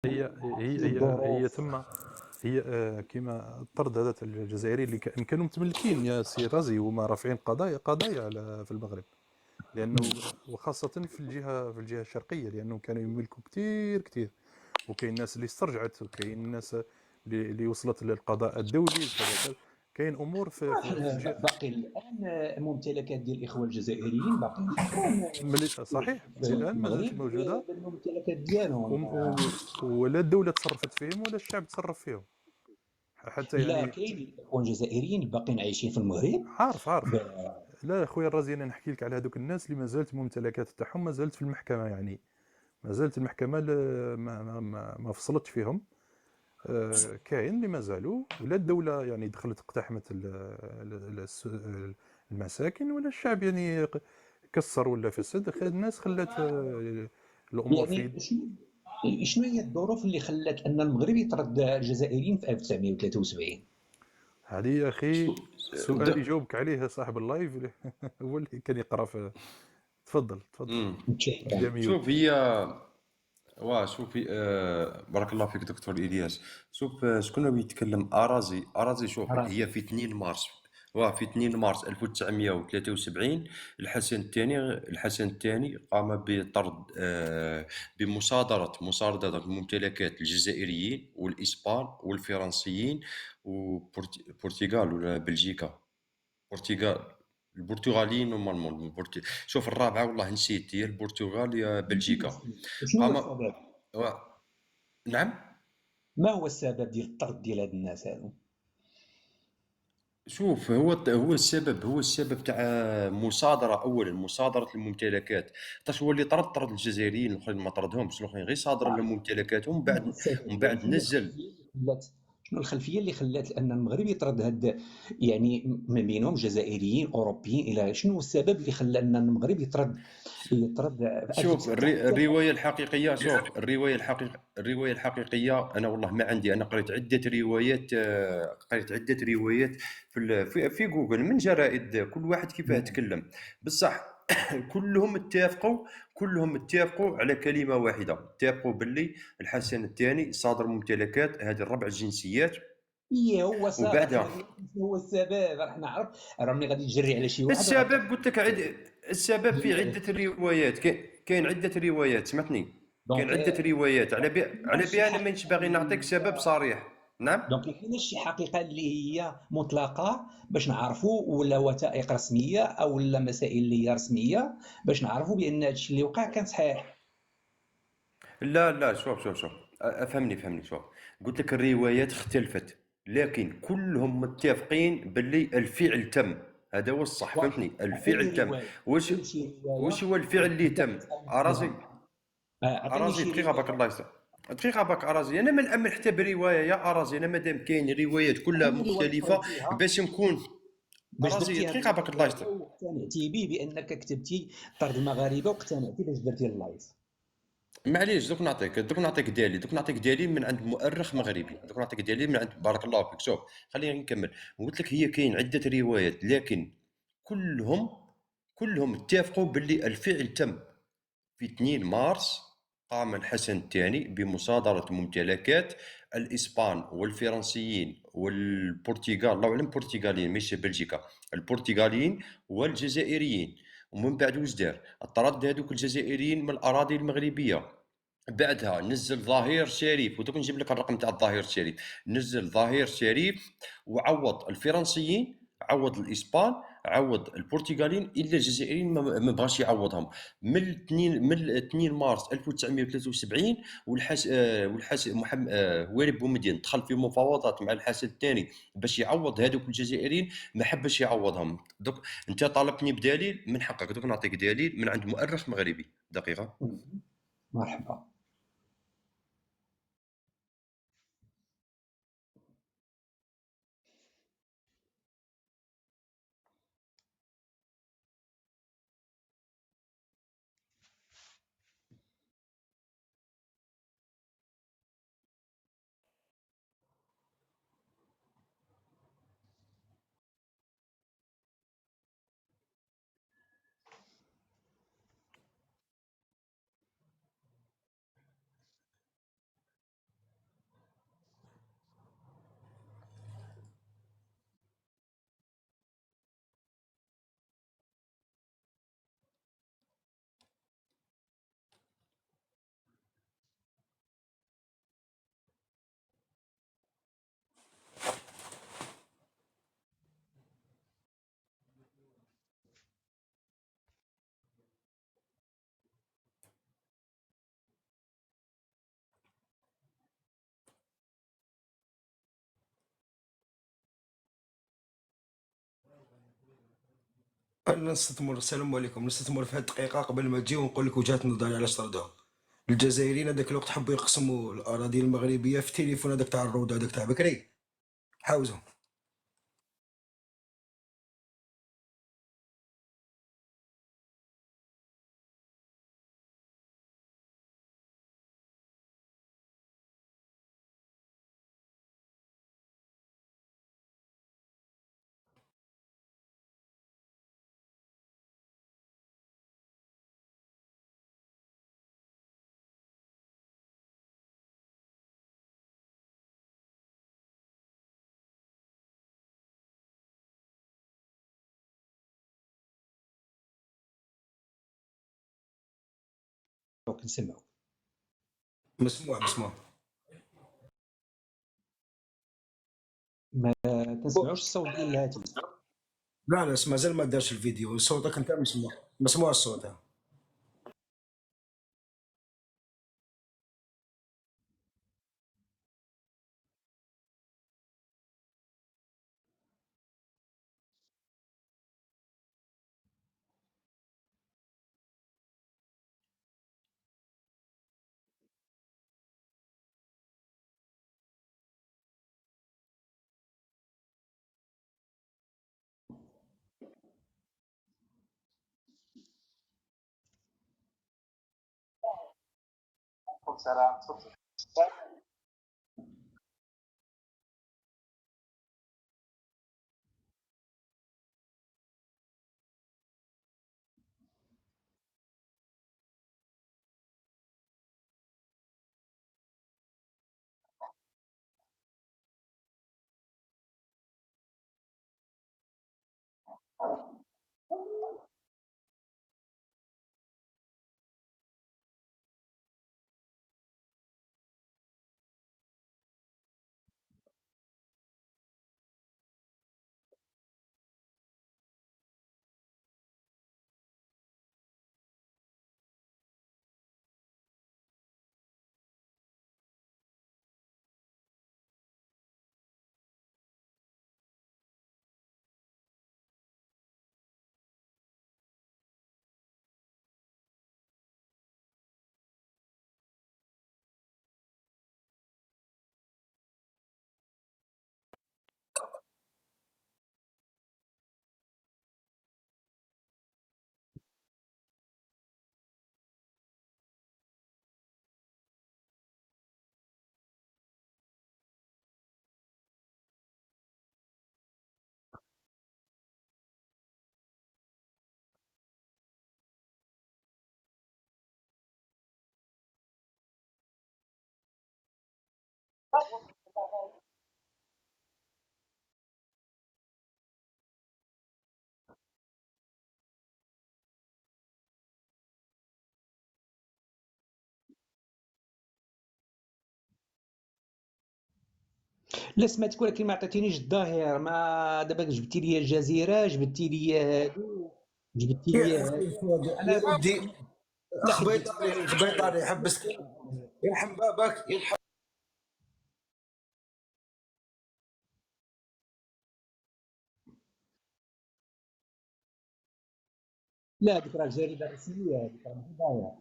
هي الظروف. تما. هي كيما الطرد هذا تاع الجزائريين اللي كانوا متملكين يا سي رازي، هما رافعين قضايا على في المغرب، لانه وخاصه في الجهه الشرقيه، لانه كانوا يملكوا كثير كثير، وكاين الناس اللي استرجعت، وكاين الناس اللي وصلت للقضاء الدولي وكذا. كاين امور في الجهه. باقي الان ممتلكات ديال الاخوه الجزائريين باقيين الان صحيح في الان ما زالت المغرب موجوده، بالممتلكات ديالهم. ولا الدوله تصرفت فيهم ولا الشعب تصرف فيهم حتى لا، يعني. كاين الاخوه الجزائريين باقيين عايشين في المغرب. عارف. لا اخويا الرازي، انا نحكي لك على هذوك الناس اللي ما زالت الممتلكات تاعهم ما زالت في المحكمه، يعني ما زالت المحكمه ما فصلتش فيهم. كاين اللي ما زالوا، ولا الدوله يعني دخلت اقتحمت المساكن، ولا الشعب يعني كسر ولا فسد. الناس خلت الامور في يعني شنو هي الظروف اللي خلت ان المغرب يطرد الجزائريين في 1973؟ هذه يا اخي سؤال د- يجاوبك عليه صاحب اللايف هو اللي كان يقرا في. تفضل. مم. متشكرا. دير ميوت. شوف هي شوف بارك الله فيك دكتور إلياس. شوف شكون هو يتكلم أراضي. شوف راسي. هي في 2 مارس، في 2 مارس 1973 الحسن الثاني قام بطرد بمصادرة ممتلكات الجزائريين والإسبان والفرنسيين وبرتغال ولا بلجيكا. البرتغال، البرتغاليين نورمالمون شوف الرابعة والله نسيت، يا البرتغال يا بلجيكا. شنو هو قام السبب؟ و... نعم. ما هو السبب ديال الطرد ديال هاد الناس هادو؟ شوف هو السبب تاع مصادرة الممتلكات. حيتاش هو اللي طرد الجزائريين الاخرين ما طردهمش، الاخرين غير صادر لهم ممتلكاتهم شنو هو ومن السبب؟ يعني بعد نزل. شنو الخلفيه اللي خلات ان المغرب يطرد هاد، يعني ما بينهم جزائريين اوروبيين الى شنو السبب اللي خلى ان المغرب يطرد في شوف 1900؟ الرواية الحقيقية، شوف الرواية الحقيقية أنا والله ما عندي. أنا قريت عدة روايات في جوجل من جرائد، كل واحد كيفاه يتكلم بصح. كلهم اتفقوا على كلمة واحدة، اتفقوا باللي الحسن الثاني صادر ممتلكات هذه الربع الجنسيات. ايه هو صادر، حنا وبعدها بغينا نعرف شنو هو السبب، راح نعرف راه ملي غادي تجري على شي واحد راه السبب قلت لك السبب في تجري على عدة روايات. كاين عدة روايات، سمعتني. كاين دونك عدة روايات على شي بها أنا مانيش حقيقه باغي اللي نعطيك سبب صريح. نعم. دونك كاينه شي حقيقه اللي هي مطلقه باش نعرفوا، ولا وثائق رسميه او لا مسائل اللي هي رسميه باش نعرفوا بان هادشي اللي وقع كان صحيح؟ لا لا، شوف افهمني شوف. قلت لك الروايات اختلفت، لكن كلهم متفقين باللي الفعل تم. هذا هو الصح، واخا، فهمتني، الفعل عطيني تم. روايه، واش عطيني شي واش روايه هو الفعل اللي تم؟ اتفقت انا أرازي فيها. عطيني أرازي شي دقيقة باك، روايه. الله يسر. دقيقة باك أرازي، أنا ما نأمن حتى برواية يا أرازي. أنا مادام كاين روايات كلها عطيني روايه مختلفة قريتيها باش نكون. باش أرازي درتي هاد دقيقة باك، الله اللايف يسر. واقتنعتي به بانك كتبتي طرد المغاربه واقتنعتي باش درتي اللايف. معليش، دوك نعطيك دليل من عند مؤرخ مغربي. دوك نعطيك دليل من عند، بارك الله فيك. شوف خليني نكمل. قلت لك هي كاين عدة روايات، لكن كلهم كلهم اتفقوا باللي الفعل تم. في 2 مارس قام الحسن الثاني بمصادرة ممتلكات الإسبان والفرنسيين والبرتغال، الله أعلم البرتغاليين ماشي بلجيكا، البرتغاليين والجزائريين. ومن بعد واش دار؟ طرد هذوك الجزائريين من الأراضي المغربية. بعدها نزل ظهير شريف، ودوك نجيب لك الرقم تاع الظهير شريف. نزل ظهير شريف وعوض الفرنسيين، عوض الإسبان، عوض البرتغاليين، الا الجزائريين ما بغاش يعوضهم. من 2 مارس 1973 والحاس محمد وائل بومدين دخل في مفاوضات مع الحسن الثاني باش يعوض هذوك الجزائريين، ما حبش يعوضهم. دوك انت طالبتني بدليل، من حقك دوك نعطيك دليل من عند مؤرخ مغربي. دقيقه. مرحبا. أنا نستثمر، السلام عليكم، نستثمر في هاد الدقيقة قبل ما تجي ونقول لك وجهة نظري علاش طردوها. الجزائريين هذاك الوقت حبوا يقسموا الأراضي المغربية في التليفون هذاك تاع الروضة هذاك تاع بكري، حاوزوا. دونك نسمعوا. مسموع مسموع. ما تنسمعوش الصوت ديال الهاتف. لا لا، مازال ما دارش الفيديو، صوتك أنت مسموع، مسموع الصوت. لا سمعتك ولكن ما عطيتينيش الظاهر. ما دابا جبتي لي الجزيرة، جبتي لي هادو، جبتي يا لي أخي هادو. الفاضل انا يا ودي، لا حيت قلت خبيطاري خبيطاري حبستني، يرحم بابك يرحم. لا، هذيك راه جريدة رسمية، هذيك راه ماشي ظاهر.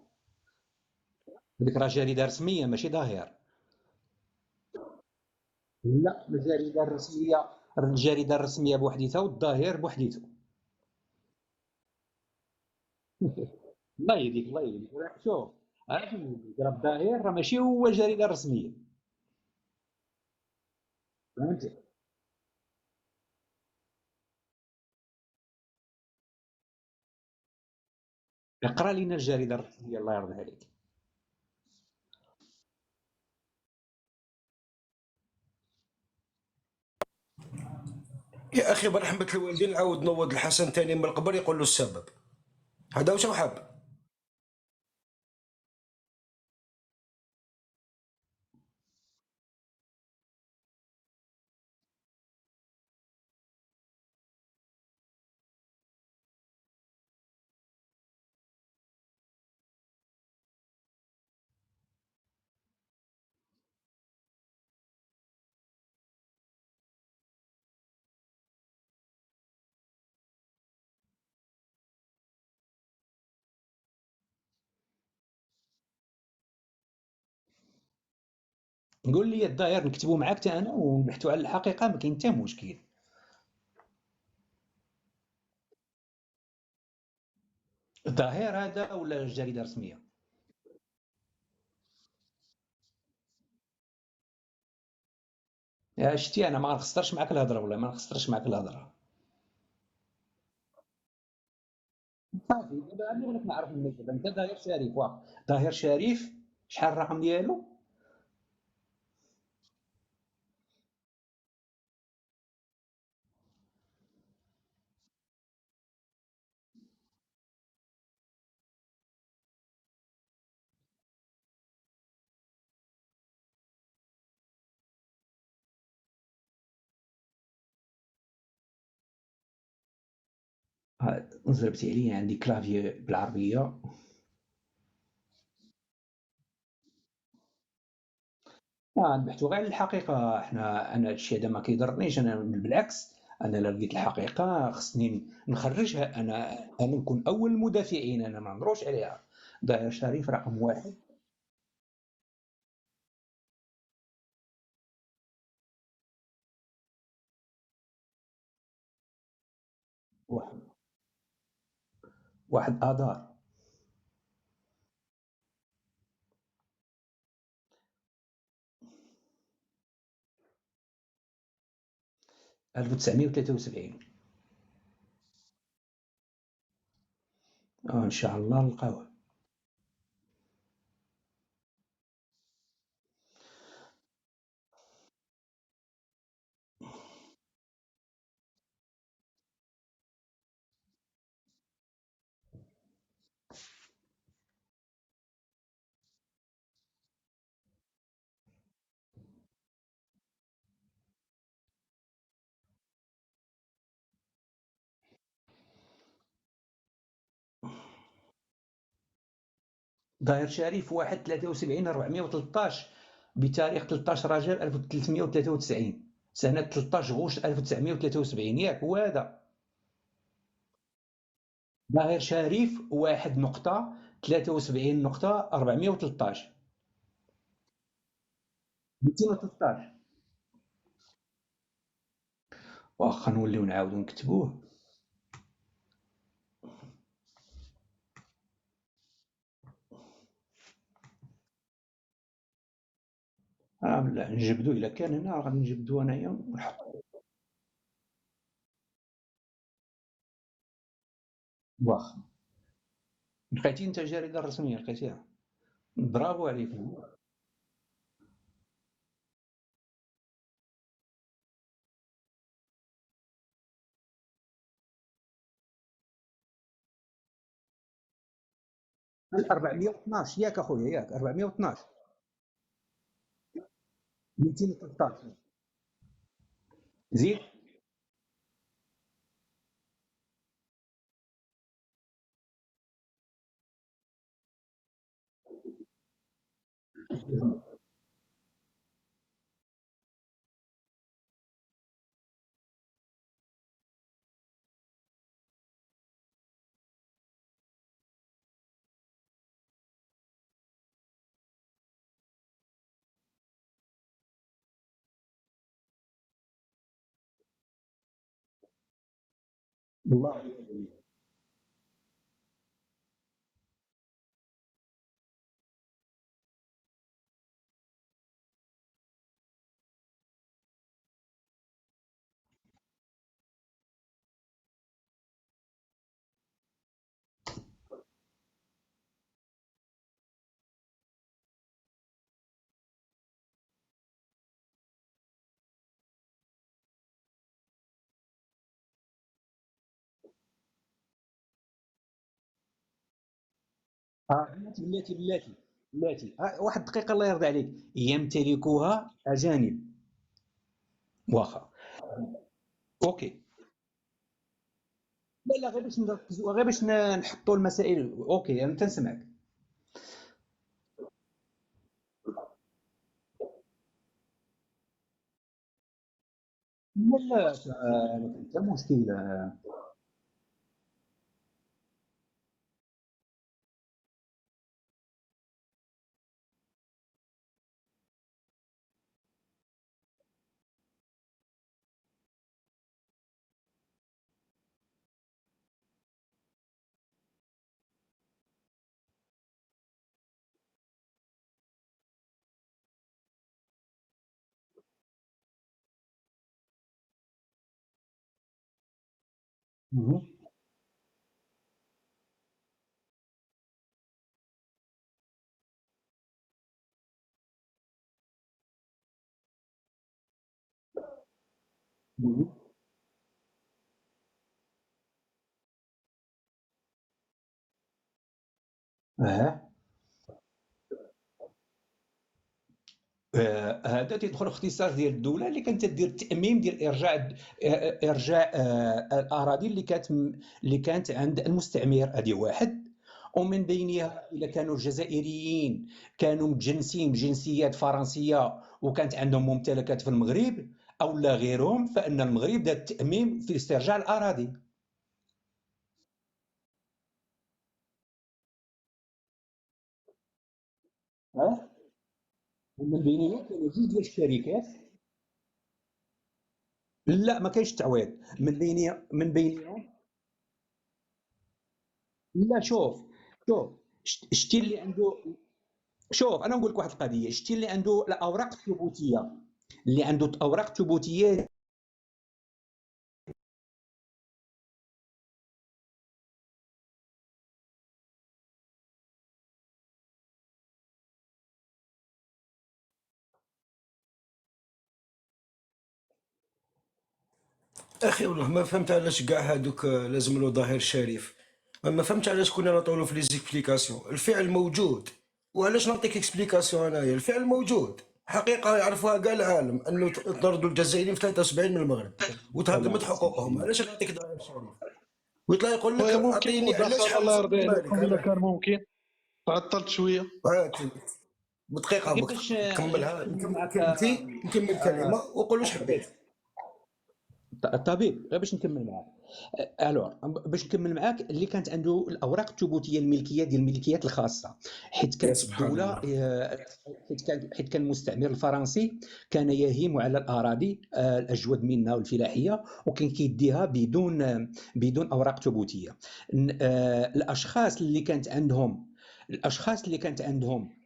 هذيك راه جريدة رسمية ماشي ظاهر. لا، الجريدة الرسمية، الجريدة الرسمية بوحديتها والظاهر بوحديته. الله يهديك الله يهديك. شوف، عرفت راه الظاهر راه ماشي هو الجريدة الرسمية، فهمتي؟ اقرا لنا الجريدة الرسمية الله يرضي عليك. يا أخي برحمة الوالدين نعاود نوض الحسن تاني من القبر يقول له السبب، هذا واش حاب. قول لي الظاهر نكتبوا معاك حتى انا ونبحثوا على الحقيقه، ما كاين حتى مشكل. الظاهر هذا ولا جريده رسميه؟ يا شتي انا ما نخسرش معاك الهضره، والله ما نخسرش معاك الهضره. صافي دابا غادي بغيت نعرف منك دابا انت ظاهر شريف، واخا ظاهر شريف شحال الرقم ديالو؟ زربتي عليا عندي كلافي بالعربيه. نبحثوا غير على الحقيقه، انا هادشي هذا ما كيضرنيش، انا بالعكس. انا لا لقيت الحقيقه خصني نخرجها، انا نكون اول المدافعين، انا ما نهضروش عليها. ظاهر شريف رقم واحد. واحد, واحد اذار 1973. ان شاء الله نلقاوه. ظاهر شريف 1/73/413 بتاريخ 13 رجب 1393 سنة 13 غشت 1973، ياك هو هذا؟ ظاهر شريف 1.73.413 213. واخا نوليو نعاودو نكتبوه. لا نجبدو، الا كان هنا غادي نجبدو انايا ونحطو. واخا لقيتي انت الجريدة الرسمية لقيتيها؟ برافو عليك. 412 ياك اخويا، ياك 412 213. زيد. الله. بلاتي واحد الدقيقة الله يرضي عليك. يمتلكها أجانب. واخا. اوكي. لا غير باش نركزوا، غير باش نحطوا المسائل. اوكي انا تنسمعك. لا لا ما كاين حتى مشكل. مهم. مهم. اه هذا تيدخل في اختصاص ديال الدوله اللي كانت تدير التاميم ديال ارجاع الاراضي اللي كانت عند المستعمر. هذه واحد. ومن بينها اذا كانوا الجزائريين كانوا متجنسين بجنسيات فرنسيه وكانت عندهم ممتلكات في المغرب او لا غيرهم، فان المغرب دار التاميم في استرجاع الاراضي. ومن بينهم كانوا جوج ديال الشركات. لا، ما كاينش تعويض من بينهم. لا، شوف شتي اللي عنده. شوف، انا نقول لك واحد القضيه. شتي اللي عنده الاوراق الثبوتيه، اللي عنده الاوراق الثبوتيه. اخي والله ما فهمت علاش كاع هادوك لازم له ظهير شريف. ما فهمت علاش كنا نطولوا في لي زيكسبليكاسيون. الفعل موجود، وعلاش نعطيك اكسبليكاسيون انايا؟ الفعل موجود، حقيقه يعرفوها كاع العالم، انه طردوا الجزائريين في 73 من المغرب وتهضمت حقوقهم. علاش نعطيك ظهير شريف ويطلع يقول لك خويا ممكن اعطيني علاش مداخلة الله حبس يرضي المالك؟ عليكم إلا كان ممكن. تعطلت شوية. بدقيقه كيفاش نكملها، نكمل نكمل معك كلمتي، نكمل كلمه وقول واش الطبيب؟ حبيت. الطبيب غير باش نكمل معاك. الوغ باش نكمل معاك، اللي كانت عنده الاوراق الثبوتيه الملكيه ديال الملكيات الخاصه، حيت يا كانت سبحان الدوله الله. حيت كان المستعمر الفرنسي كان يهيم على الاراضي الاجود منها والفلاحيه، وكان كيديها بدون اوراق ثبوتيه. الاشخاص اللي كانت عندهم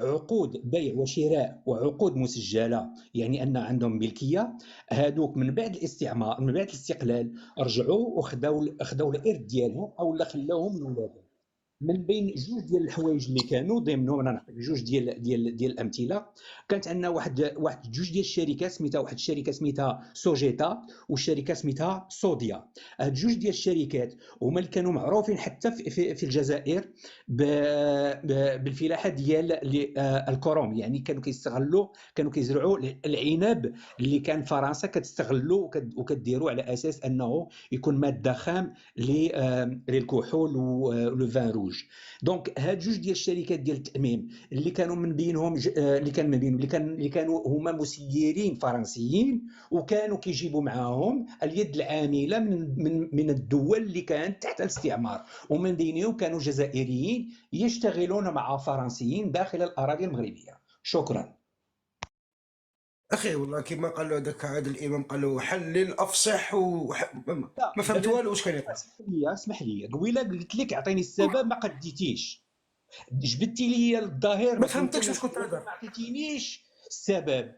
عقود بيع وشراء وعقود مسجله، يعني ان عندهم ملكيه، هادوك من بعد الاستعمار، من بعد الاستقلال، رجعوا وخداو الارث ديالهم او لا خلاوهم لولادهم. من بين جوج ديال الحوايج اللي كانوا ضمنهم، انا نعطيك جوج ديال الامثله. كانت عندنا واحد جوج ديال الشركات، سميتها واحد الشركه سميتها سوجيتا، والشركه سميتها صوديا. هاد جوج ديال الشركات هما اللي كانوا معروفين حتى في الجزائر بالفلاحه ديال الكروم، يعني كانوا كيزرعوا العنب اللي كان فرنسا كتستغلو وكديروا على اساس انه يكون ماده خام للكحول ولو فان روج. دونك هاد جوج ديال الشركات ديال التاميم اللي كانوا من بينهم اللي كانوا هما مسيرين فرنسيين، وكانوا كيجيبوا معاهم اليد العامله من الدول اللي كانت تحت الاستعمار، ومن بينهم كانوا جزائريين يشتغلون مع فرنسيين داخل الاراضي المغربيه. شكرا. اخي والله كيما قال له هذاك عادل امام، قال له حلل افصح ما فهمت والو واش كان يقول. اسمح لي قبيله قلت لك اعطيني السبب، ما قديتيش. جبدتي لي الظاهر، ما فهمتكش واش كنت تهضر. ما عطيتينيش السبب.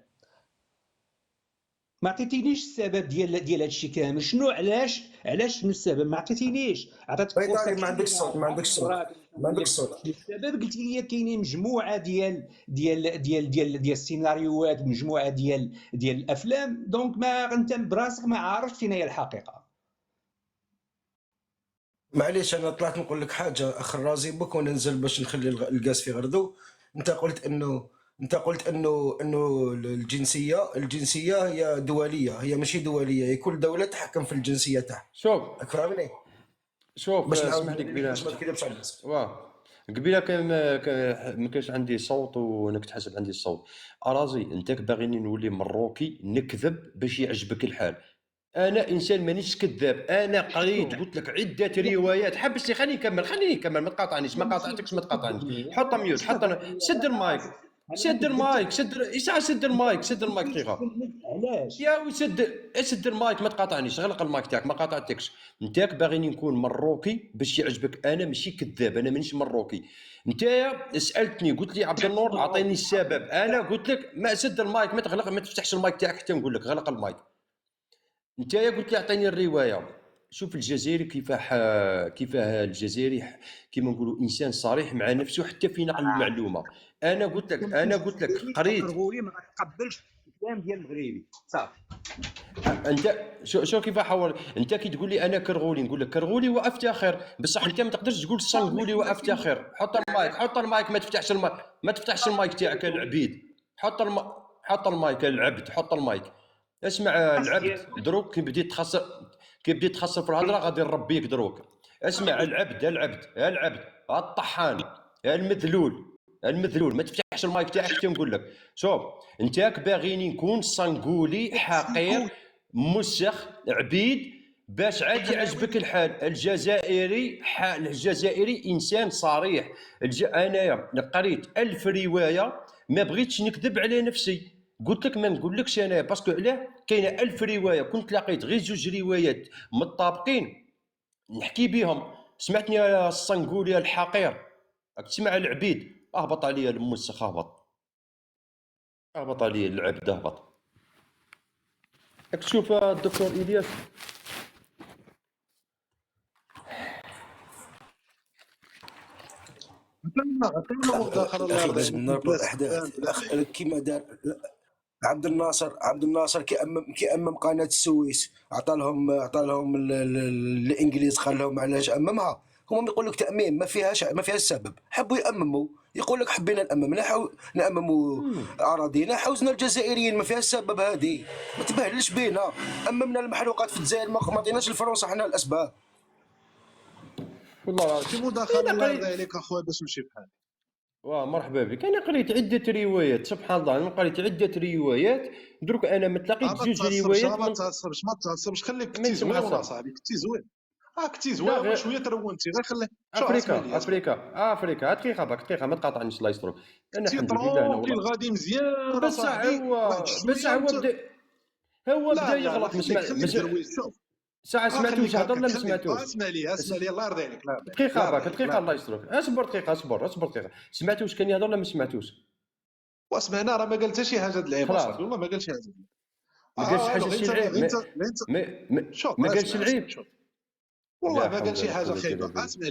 ما عطيتينيش السبب ديال هذا الشيء كامل. شنو علاش شنو السبب؟ ما عطيتينيش. عطيتك فرصه. ما عندكش صوت، ما عندكش صوت، ما عندكش صوت. السبب قلت لي كاينين مجموعه ديال السيناريوهات، مجموعه ديال الافلام. دونك ما انت براسك ما عارفش فين هي الحقيقه. معليش انا طلعت نقول لك حاجه اخ الرازي بك وننزل باش نخلي الغاز في غردو. انت قلت انه الجنسيه هي دوليه، هي ماشي دوليه، هي كل دوله تحكم في الجنسيه تاعها. شوف راك فاهمني؟ شوف باش اسمح نعاود لي قبيله باش ما تكذبش على الناس. واه قبيله ما كانش عندي صوت وانك تحسب عندي الصوت. اراضي انت باغيني نولي مروكي نكذب باش يعجبك الحال. انا انسان مانيش كذاب، انا قريت قلت لك عده روايات. حبسني خليني نكمل ما تقاطعنيش. ما قاطعتكش ما تقاطعنيش. حط ميوت، سد المايك، سد المايك، سد المايك دقيقه. علاش يا سد المايك، ما تقاطعنيش. غلق المايك تاعك، ما قاطعتكش. نتاك باغيني نكون مروكي باش يعجبك. انا ماشي كذاب، انا مانيش مروكي. نتايا سالتني قلت لي عبد النور اعطيني السبب، انا قلت لك ما سد المايك، ما تغلق، ما تفتحش المايك تاعك حتى نقول لك غلق المايك. نتايا قلت لي اعطيني الروايه. شوف الجزائري كيفاه الجزائري كيما نقولوا انسان صريح مع نفسه حتى في نقل المعلومه. انا قلت لك قريت. كرغولي ما غتقبلش الكلام ديال المغربي صافي. انت شو كيف حول انت كي تقول لي انا كرغولي نقول لك كرغولي وافتخر، بصح انت ما تقدرش تقول صنغولي وافتخر. حط المايك ما تفتحش المايك تاعك العبيد. حط المايك العبد، حط المايك. اسمع العبد دروك كي بديت تخسر في الهضره غادي نربيك دروك. اسمع العبد الطحان المذلول ما تفتحش المايك تاعك حتى نقول لك. شوف انتاك باغيني نكون صنقولي حقير مسخ عبيد باش عاد يعجبك الحال. الجزائري انسان صريح. انايا قريت 1000 روايه ما بغيتش نكذب على نفسي. قلت لك ما نقولكش انا باسكو علاه كاينه 1000 روايه كنت لقيت غير 2 روايات متطابقين نحكي بهم. سمعتني يا الصنقولي الحقير، راك تسمع العبيد. اهبط عليا المسخ، اهبط عليا العبد، اهبط. راك تشوف الدكتور الياس عطينا مداخله الله اخي يرضي لازم نربط الاحداث. الاخ كيما دار عبد الناصر كيأمم قناه السويس، عطى لهم الانجليز، خلاهم علاش اممها. هم يقول لك تاميم ما فيها السبب، حبوا يامموا، يقول لك حبينا نامموا اراضينا، حوزنا الجزائريين، ما فيها السبب هذه. ما تبهدلش بينا، اممنا المحروقات في الجزائر، ما عطيناش لفرنسا حنا الاسباب. والله شي مداخله الله يرضي عليك اخويا باش نمشي بحال. مرحبا بك. انا قريت عده روايات سبحان الله، انا قريت عده روايات دروك انا ما تلاقيت جوج روايات. ما تعصبش خليك كنتي زوين اصاحبي، كنتي زوين. كنتي زوين شويه ترونتي، غير خلي افريكا دقيقه ما تقاطعنيش الله يسترك. انا الحمد لله انا والله غادي مزيان بس هو بدا يغلط. ساعه سمعتوش هضر ولا ما سمعتوش؟ اسمع لي الله يرضي عليك. دقيقه الله يسترك. اصبر. سمعتوا واش كان يهضر ولا ما سمعتوش؟ واسمعنا راه ما قال حتى شي حاجه د العيب اصاحبي، والله ما قال شي حاجه. ما قالش حاجه شي العيب. ما قالش العيب والله ما قال شي حاجه خايبه. اسمع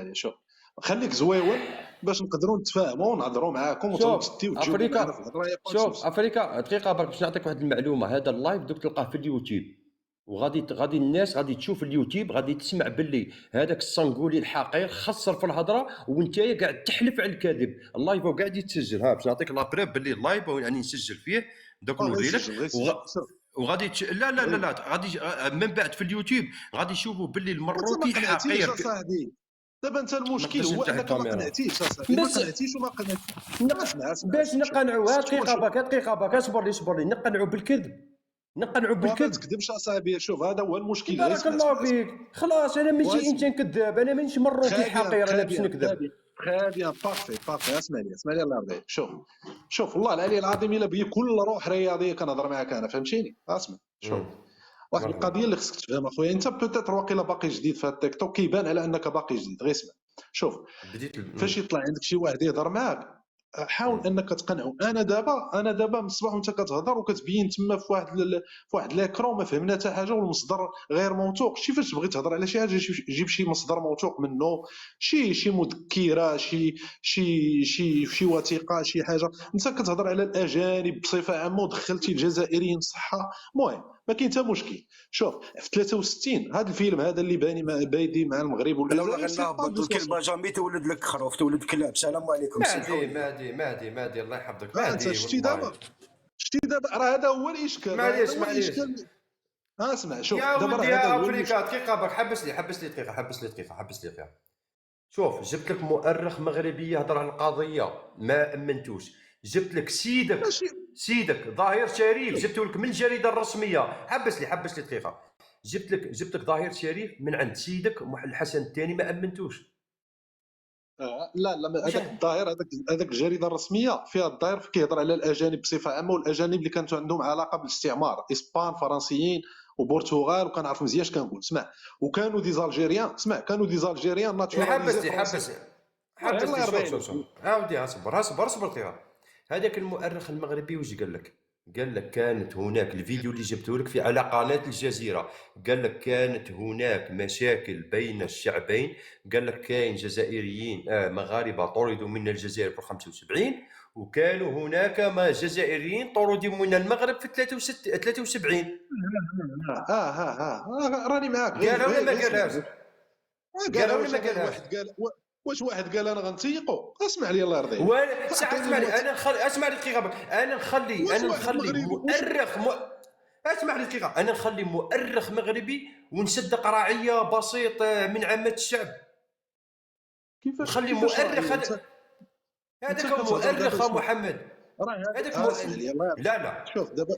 لي شوف، خليك زويون باش نقدروا نتفاهموا ونهضروا معاكم وتنتيو وتجيبوا معنا في الهضره. شوف افريكا دقيقه برك باش نعطيك واحد المعلومه. هذا اللايف دوك تلقاه في اليوتيوب، وغادي الناس غادي تشوف اليوتيوب، غادي تسمع باللي هذاك الصنقولي الحقير خسر في الهضره وانت قاعد تحلف على الكذب. اللايف قاعد يتسجل. باش نعطيك لابريب باللي اللايف يعني نسجل فيه دوك نوري لك. وغادي لا غادي من بعد في اليوتيوب غادي يشوفوا باللي المروكي حقير. دابا انت المشكل هو انك ما قنعتيش اصاحبي، ما قنعتيش وما قنعتيش. اسمع باش نقنعوا. دقيقه باك اصبر لي نقنعوا بالكذب. ما تكذبش اصاحبي. شوف هذا هو المشكل. بارك الله فيك. خلاص انا ماشي انسان كذاب، انا مانيش مروكي حقير انا باش نكذب. بيان بارفي. اسمع لي الله يرضي عليك. شوف والله العلي العظيم الا بيا كل روح رياضيه كنهضر معاك انا، فهمتيني؟ اسمع شوف واحد القضيه اللي خصك تفهم اخويا. انت بوتيتر واقيلا باقي جديد في التيك توك، كيبان على انك باقي جديد. غير اسمع شوف، فاش يطلع عندك شي واحد يهضر معاك حاول انك تقنعه. انا دابا من الصباح وانت كتهضر وكتبين تما في واحد لاكرون ما فهمنا حتى حاجه، والمصدر غير موثوق. شي فاش تبغي تهضر على شي حاجه جيب شي مصدر موثوق منه، شي مذكره، شي وثيقه، شي حاجه. انت كتهضر على الاجانب بصفه عامه ودخلتي الجزائريين صحه. المهم ما كاين حتى مشكل. شوف في 63 هذا الفيلم هذا اللي بايدي مع المغرب ولا لا غنهبط الكلبه جامي تولد لك خروف، تولد كلاب. السلام عليكم. مهدي الله يحفظك. مهدي شتي دابا راه هذا هو الاشكال. معليش اسمع شوف دابا راه هذا هو افريكا. دقيقه برك حبس لي دقيقه. شوف جبت لك مؤرخ مغربي يهضر على القضيه ما امنتوش. جبت لك سيدك ظاهر شريف، جبته لك من الجريده الرسميه. حبس لي دقيقه. جبت لك ظاهر شريف من عند سيدك الحسن الثاني، ما امنتوش. لا هذاك الظاهر هذاك الجريده الرسميه فيها الظاهر كيهضر على الاجانب بصفه عامه، والاجانب اللي كانت عندهم علاقه بالاستعمار، اسبان، فرنسيين وبرتغال، وكنعرف مزيان اش كنقول. اسمع وكانوا دي زالجيريان ناتشوراليزي. حبس شوف عاودي اصبر دقيقه. هذاك المؤرخ المغربي واش قال لك؟ قال لك كانت هناك الفيديو اللي جبته لك على قناة الجزيرة، قال لك كانت هناك مشاكل بين الشعبين، قال لك كاين جزائريين مغاربة طردوا من الجزائر في 75، وكانوا هناك جزائريين طردوا من المغرب في 73. راني معاك. قالها ولا ما قالهاش؟ قالها ولا ما واش قالهاش؟ واحد قال واش واحد قال انا غنتيقو؟ اسمع لي الله يرضيك. وانا ساعه اسمع لي، انا نخلي اسمع لي دقيقه بك. انا نخلي مؤرخ اسمع لي دقيقه. انا نخلي مؤرخ مغربي ونصدق راعيه بسيط من عامه الشعب. كيفاش نخلي مؤرخ هذاك مؤرخ محمد. هذاك لا شوف دابا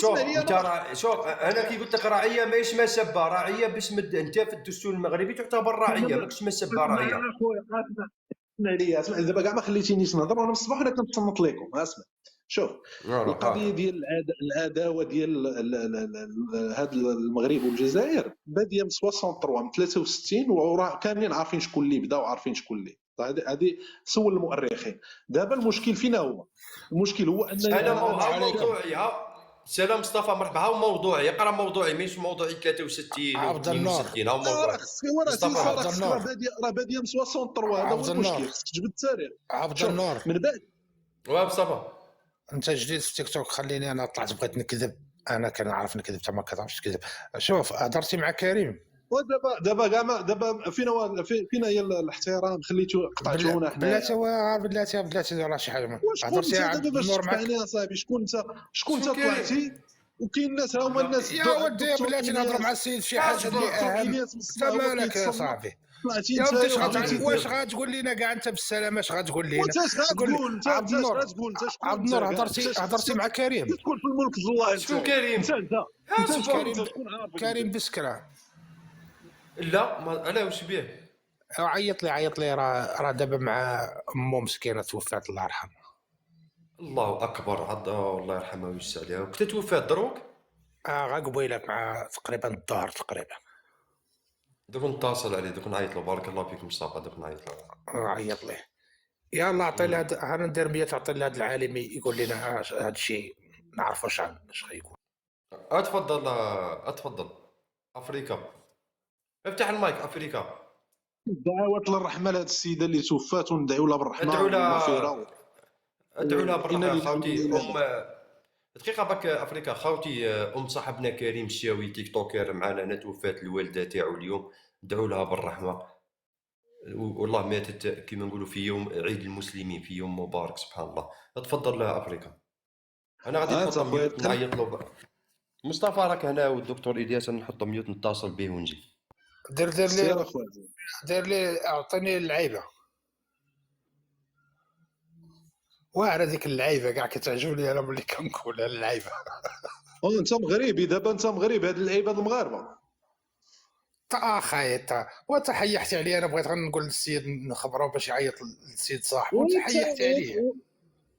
شوف انت شوف انا كي قلت لك راعيه ماهيش مسبه، راعيه باسم انت في الدستور المغربي تعتبر راعيه، ماكش مسبه راعيه. اسمع دابا كاع ما خليتينيش نهضر وانا من الصباح وانا كنتصنت لكم. اسمع شوف القضيه ديال العداوه ديال هذا المغرب والجزائر باديه من 63 من 63 وراه كاملين عارفين شكون اللي بدا وعارفين شكون اللي هذه سول المؤرخين. دابا المشكل فينا هو المشكل هو ان انا موضوعي سلام مصطفى مرحبا. ها موضوعي، اقرا موضوعي ماشي موضوعي 63 عبد النور. 62. ها موضوعي راه باديه من 63. هذا هو المشكل، خصك تجبد التاريخ. عبد النور من بعد مصطفى انت جديد في تيك توك، خليني انا طلعت بغيت نكذب، انا كنعرف نكذب انت ما كتعرفش تكذب. شوف هضرتي مع كريم ودابا كاع ما دابا فين هي الاحترام؟ خليتو قطعتونا حنا. بلاتي راه شي حاجه هضرتي عبد النور معك صاحبي. شكون انت طلعتي وكاين الناس هما الناس يا ودي بلاتي نهضر مع السيد في حاجه اللي اهم. مالك يا صاحبي يا ودي واش غتقول لنا كاع انت بالسلامه؟ اش غتقول لنا؟ عبد النور هضرتي مع كريم. تدخل في الملك الله. شكون كريم؟ كريم بسكره. لا علاه واش بيه؟ عيط لي راه دابا مع امو مسكينه توفات الله يرحمها. الله اكبر. الله يرحمها ويوسع عليها. كنت توفات دروك؟ غا قبيله مع تقريبا الظهر تقريبا. دوك نتصل عليه، دوك نعيط له. بارك الله فيك مصطفى. دوك نعيط له. عيط ليه. يلا عطي له انا ندير 100 تعطي لهذا العالمي يقول لنا هذا الشيء نعرفوا اش غيقول. اتفضل افريكا. افتح المايك. افريكا. دعوات للرحمه لهذه السيده اللي توفات وندعوا لها بالرحمه والمغفره. ادعوا لها بالرحمه خوتي. دقيقه بك افريكا خوتي. صاحبنا كريم الشاوي تيك توكر معنا، انا توفات الوالده تاعو اليوم. ادعوا لها بالرحمه. والله ماتت كما نقولوا في يوم عيد المسلمين، في يوم مبارك سبحان الله. تفضل لها افريكا. انا غادي نحط ميوت نعيط له. مصطفى راك هنا والدكتور الياس نحط ميوت نتصل به ونجي. دير لي اعطيني اللعيبه. واعره ديك اللعيبه كاع كتعجبني انا ملي كنقولها اللعيبه. انت مغربي دابا، انت مغربي. هاد اللعيبه المغاربه خايط وانت حيحتي عليا. انا بغيت غنقول للسيد نخبرو باش يعيط للسيد صاحبو وانت حيحتي عليه.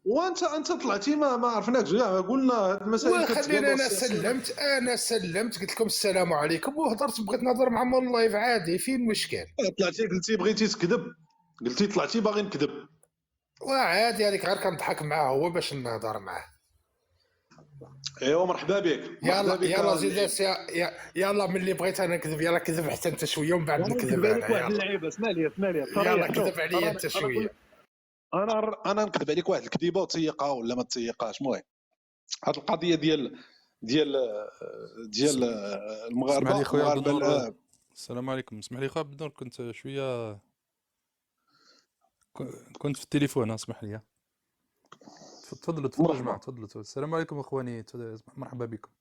وانت طلعتي ما عرفناكش كاع. قلنا هاد المسائل خلينا انا سلمت قلت لكم السلام عليكم وهضرت. بغيت نهضر مع مول لايف عادي. فين المشكل؟ طلعتي قلتي بغيتي تكذب، قلتي طلعتي باغي نكذب. وعادي هذيك غير كنضحك معاه هو باش نهضر معاه. ايوا مرحبا بك. يلا زيد يلا ملي بغيت انا نكذب يلا كذب حتى انت شويه ومن بعد نكذب انا. واحد اللعيبه. اسمع لي يلا كذب عليا انت شويه. انا نكذب عليك واحد الكذبه وتيقها ولا ما تيقاش. المهم هاد القضيه ديال المغاربه. السلام عليكم. اسمح لي خويا عبد النور، كنت شويه كنت في التليفون. اسمح لي. تفضلوا جماعه. تفضلوا. السلام عليكم اخواني. مرحبا بكم.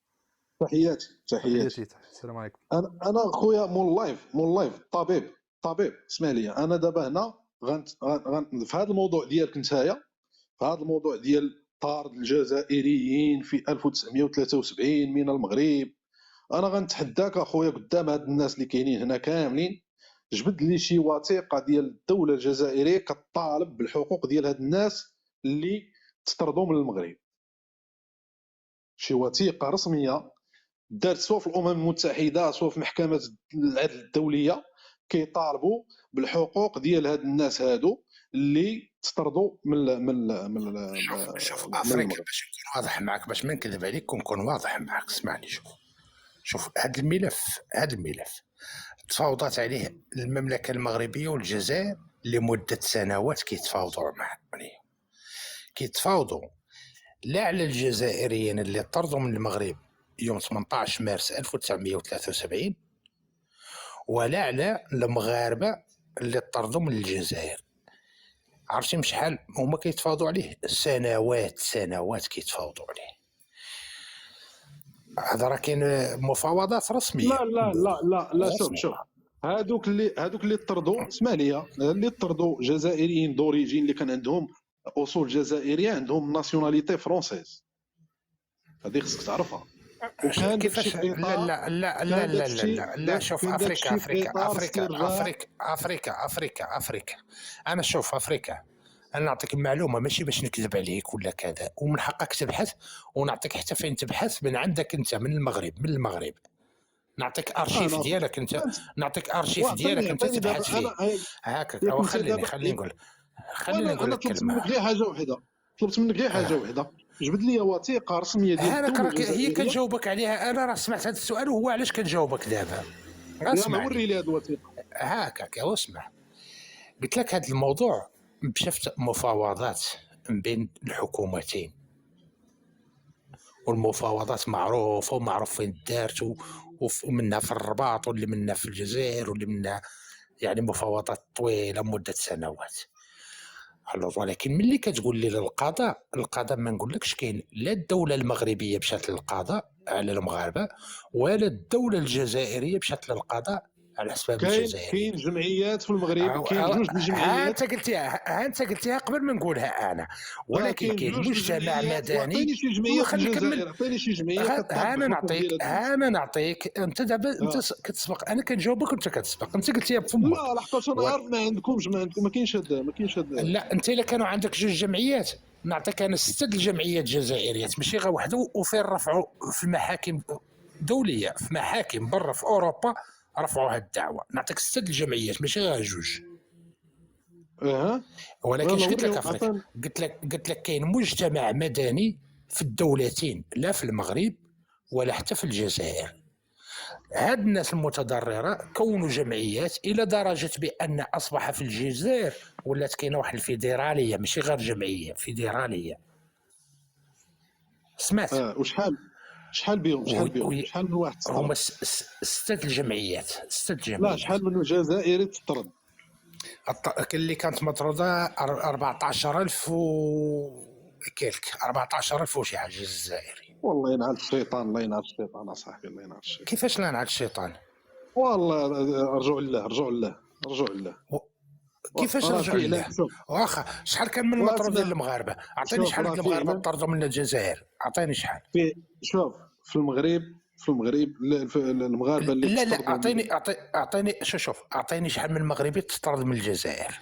تحياتي. السلام عليكم. انا خويا مول لايف طبيب. اسمع لي. انا دابا هنا في هذا الموضوع ديالك نتايا، في هذا الموضوع ديال طرد الجزائريين في 1973 من المغرب، انا غنتحداك اخويا قدام هاد الناس اللي كاينين هنا كاملين، جبد لي شي وثيقه ديال الدوله الجزائريه كطالب بالحقوق ديال هاد الناس اللي تطردوا من المغرب. شي وثيقه رسميه دارت سواء في الامم المتحده سواء في محكمه العدل الدوليه كيطالبوا بالحقوق ديال هاد الناس هادو اللي تطردوا شوف من افريقيا، المغرب. باش نكون واضح معك، باش ما نكذب عليك ونكون واضح معك، اسمعني. شوف هذا الملف تفاوضات عليه المملكه المغربيه والجزائر لمده سنوات، كيتفاوضوا لا على الجزائريين اللي طردوا من المغرب يوم 18 مارس 1973، ولا على المغاربه اللي طردوا من الجزائر. عرفتي مش شحال هما كيتفاوضوا عليه؟ سنوات كيتفاوضوا عليه. هذا راه كاين مفاوضات رسميه. لا شوف هادوك اللي طردوا، اسمع لي، اللي طردوا جزائريين دوريجين اللي كان عندهم اصول جزائريه، عندهم ناسيوناليتي فرونسيز، هذه خصك تعرفها. وكان كيفاش؟ لا شوف افريكا. انا شوف افريكا، انا نعطيك معلومه ماشي باش نكذب عليك ولا كذا، ومن حقك تبحث ونعطيك حتى فين تبحث من عندك انت، من المغرب نعطيك ارشيف ديالك انت، نعطيك ارشيف ديالك انت تبحث فيه هكاك. خليني نقول لك كلمه. طلبت منك غير حاجه وحده، جبد لي وثيقه رسميه ديال الدوله هي كنجاوبك عليها. انا راه سمعت هذا السؤال وهو علاش كنجاوبك دابا. اسمع، وري لي هذه الوثيقه هكاك. واسمع، قلت لك هذا الموضوع شفت مفاوضات بين الحكومتين، والمفاوضات معروفه ومعروف فين دارت، ومنها في الرباط واللي منها في الجزائر واللي منها، يعني مفاوضات طويله مده سنوات. ولكن ملي كتقول لي للقضاء، ما نقولكش كاين لا الدوله المغربيه مشات للقضاء على المغاربه، ولا الدوله الجزائريه مشات للقضاء على حساب الجزائر. كاين جمعيات في المغرب، كاين جوج الجمعيات. انت قلتيها قبل ما نقولها انا، ولكن كاين مجتمع مدني. عطيني شي جمعيه في الجزائر، عطيني شي جمعيه. انا نعطيك. انت دابا انت كتسبق، انا كنجاوبك وانت كتسبق. انت قلتيها بفمك. لا لحقاش انا عارف ما عندكمش، ما كاينش لا انت الا كانوا عندك جوج جمعيات نعطيك انا 6 الجمعيات الجزائريات، ماشي غير وحده، وفين رفعوا في المحاكم دوليه، في محاكم برا في اوروبا رفعوا هذه الدعوه. نعطيك 6 الجمعيات ماشي غير جوج. ولكن قلت لك افريقيا، قلت لك كاين مجتمع مدني في الدولتين، لا في المغرب ولا حتى في الجزائر. هاد الناس المتضرره كونوا جمعيات الى درجه بان اصبح في الجزائر ولات كاينه واحد الفيدراليه، ماشي غير جمعيه، فيدراليه. سمعت؟ شحال بهم شحال من واحد تطرد؟ هما 6 الجمعيات. لا شحال من جزائري تطرد؟ اللي كانت مطروده 14,000 وكيلك، 14,000 وشي حاجه جزائري. والله ينعل الشيطان، الله ينعل الشيطان اصاحبي، الله ينعل الشيطان. كيفاش لا ينعل الشيطان؟ والله رجعوا لله. كيفاش رجعوا لله؟ واخا شحال كان من مطرودين المغاربه؟ عطيني شحال ديال المغاربه طردوا من الجزائر، عطيني شحال. شوف في المغرب المغاربه اللي لا اعطيني شوف اعطيني شحال من مغربي تطرد من الجزائر.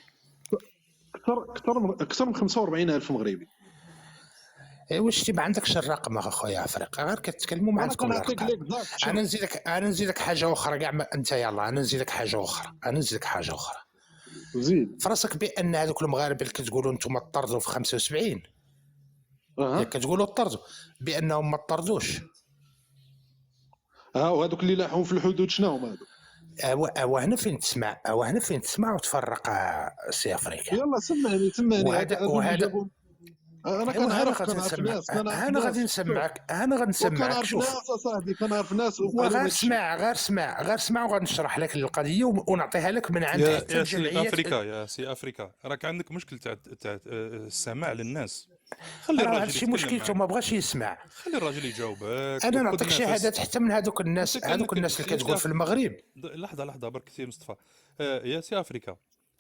اكثر من 45,000 مغربي. واش ما عندكش الرقم اخويا افريقيا؟ غير كتكلموا ما عندكم الرقم. انا نزيدك حاجه اخرى كاع انت يلا. انا نزيدك حاجه اخرى. زيد فراسك بان هذوك المغاربه اللي كتقولوا انتم طردوا في 75 كتقولوا طردوا، بانهم ما طردوش. وهذوك اللي لاحوا في الحدود شنو هما هذوك؟ هنا فين تسمع وتفرق سي افريقيا. يلا سمعني وهذا انا كنعرف ناس، انا غادي نسمعك شوف صاحبي، كنعرف ناس. غير اسمع وغادي نشرح لك القضيه ونعطيها لك من عند يا سي افريكا راك عندك مشكل تاع السماع للناس. خلي الراجل هادشي مشكلته، ما بغاش يسمع. خلي الراجل يجاوبك. انا نعطيك شهادات حتى من هذوك الناس اللي كتقول في المغرب. لحظه برك سي مصطفى. يا سي افريكا،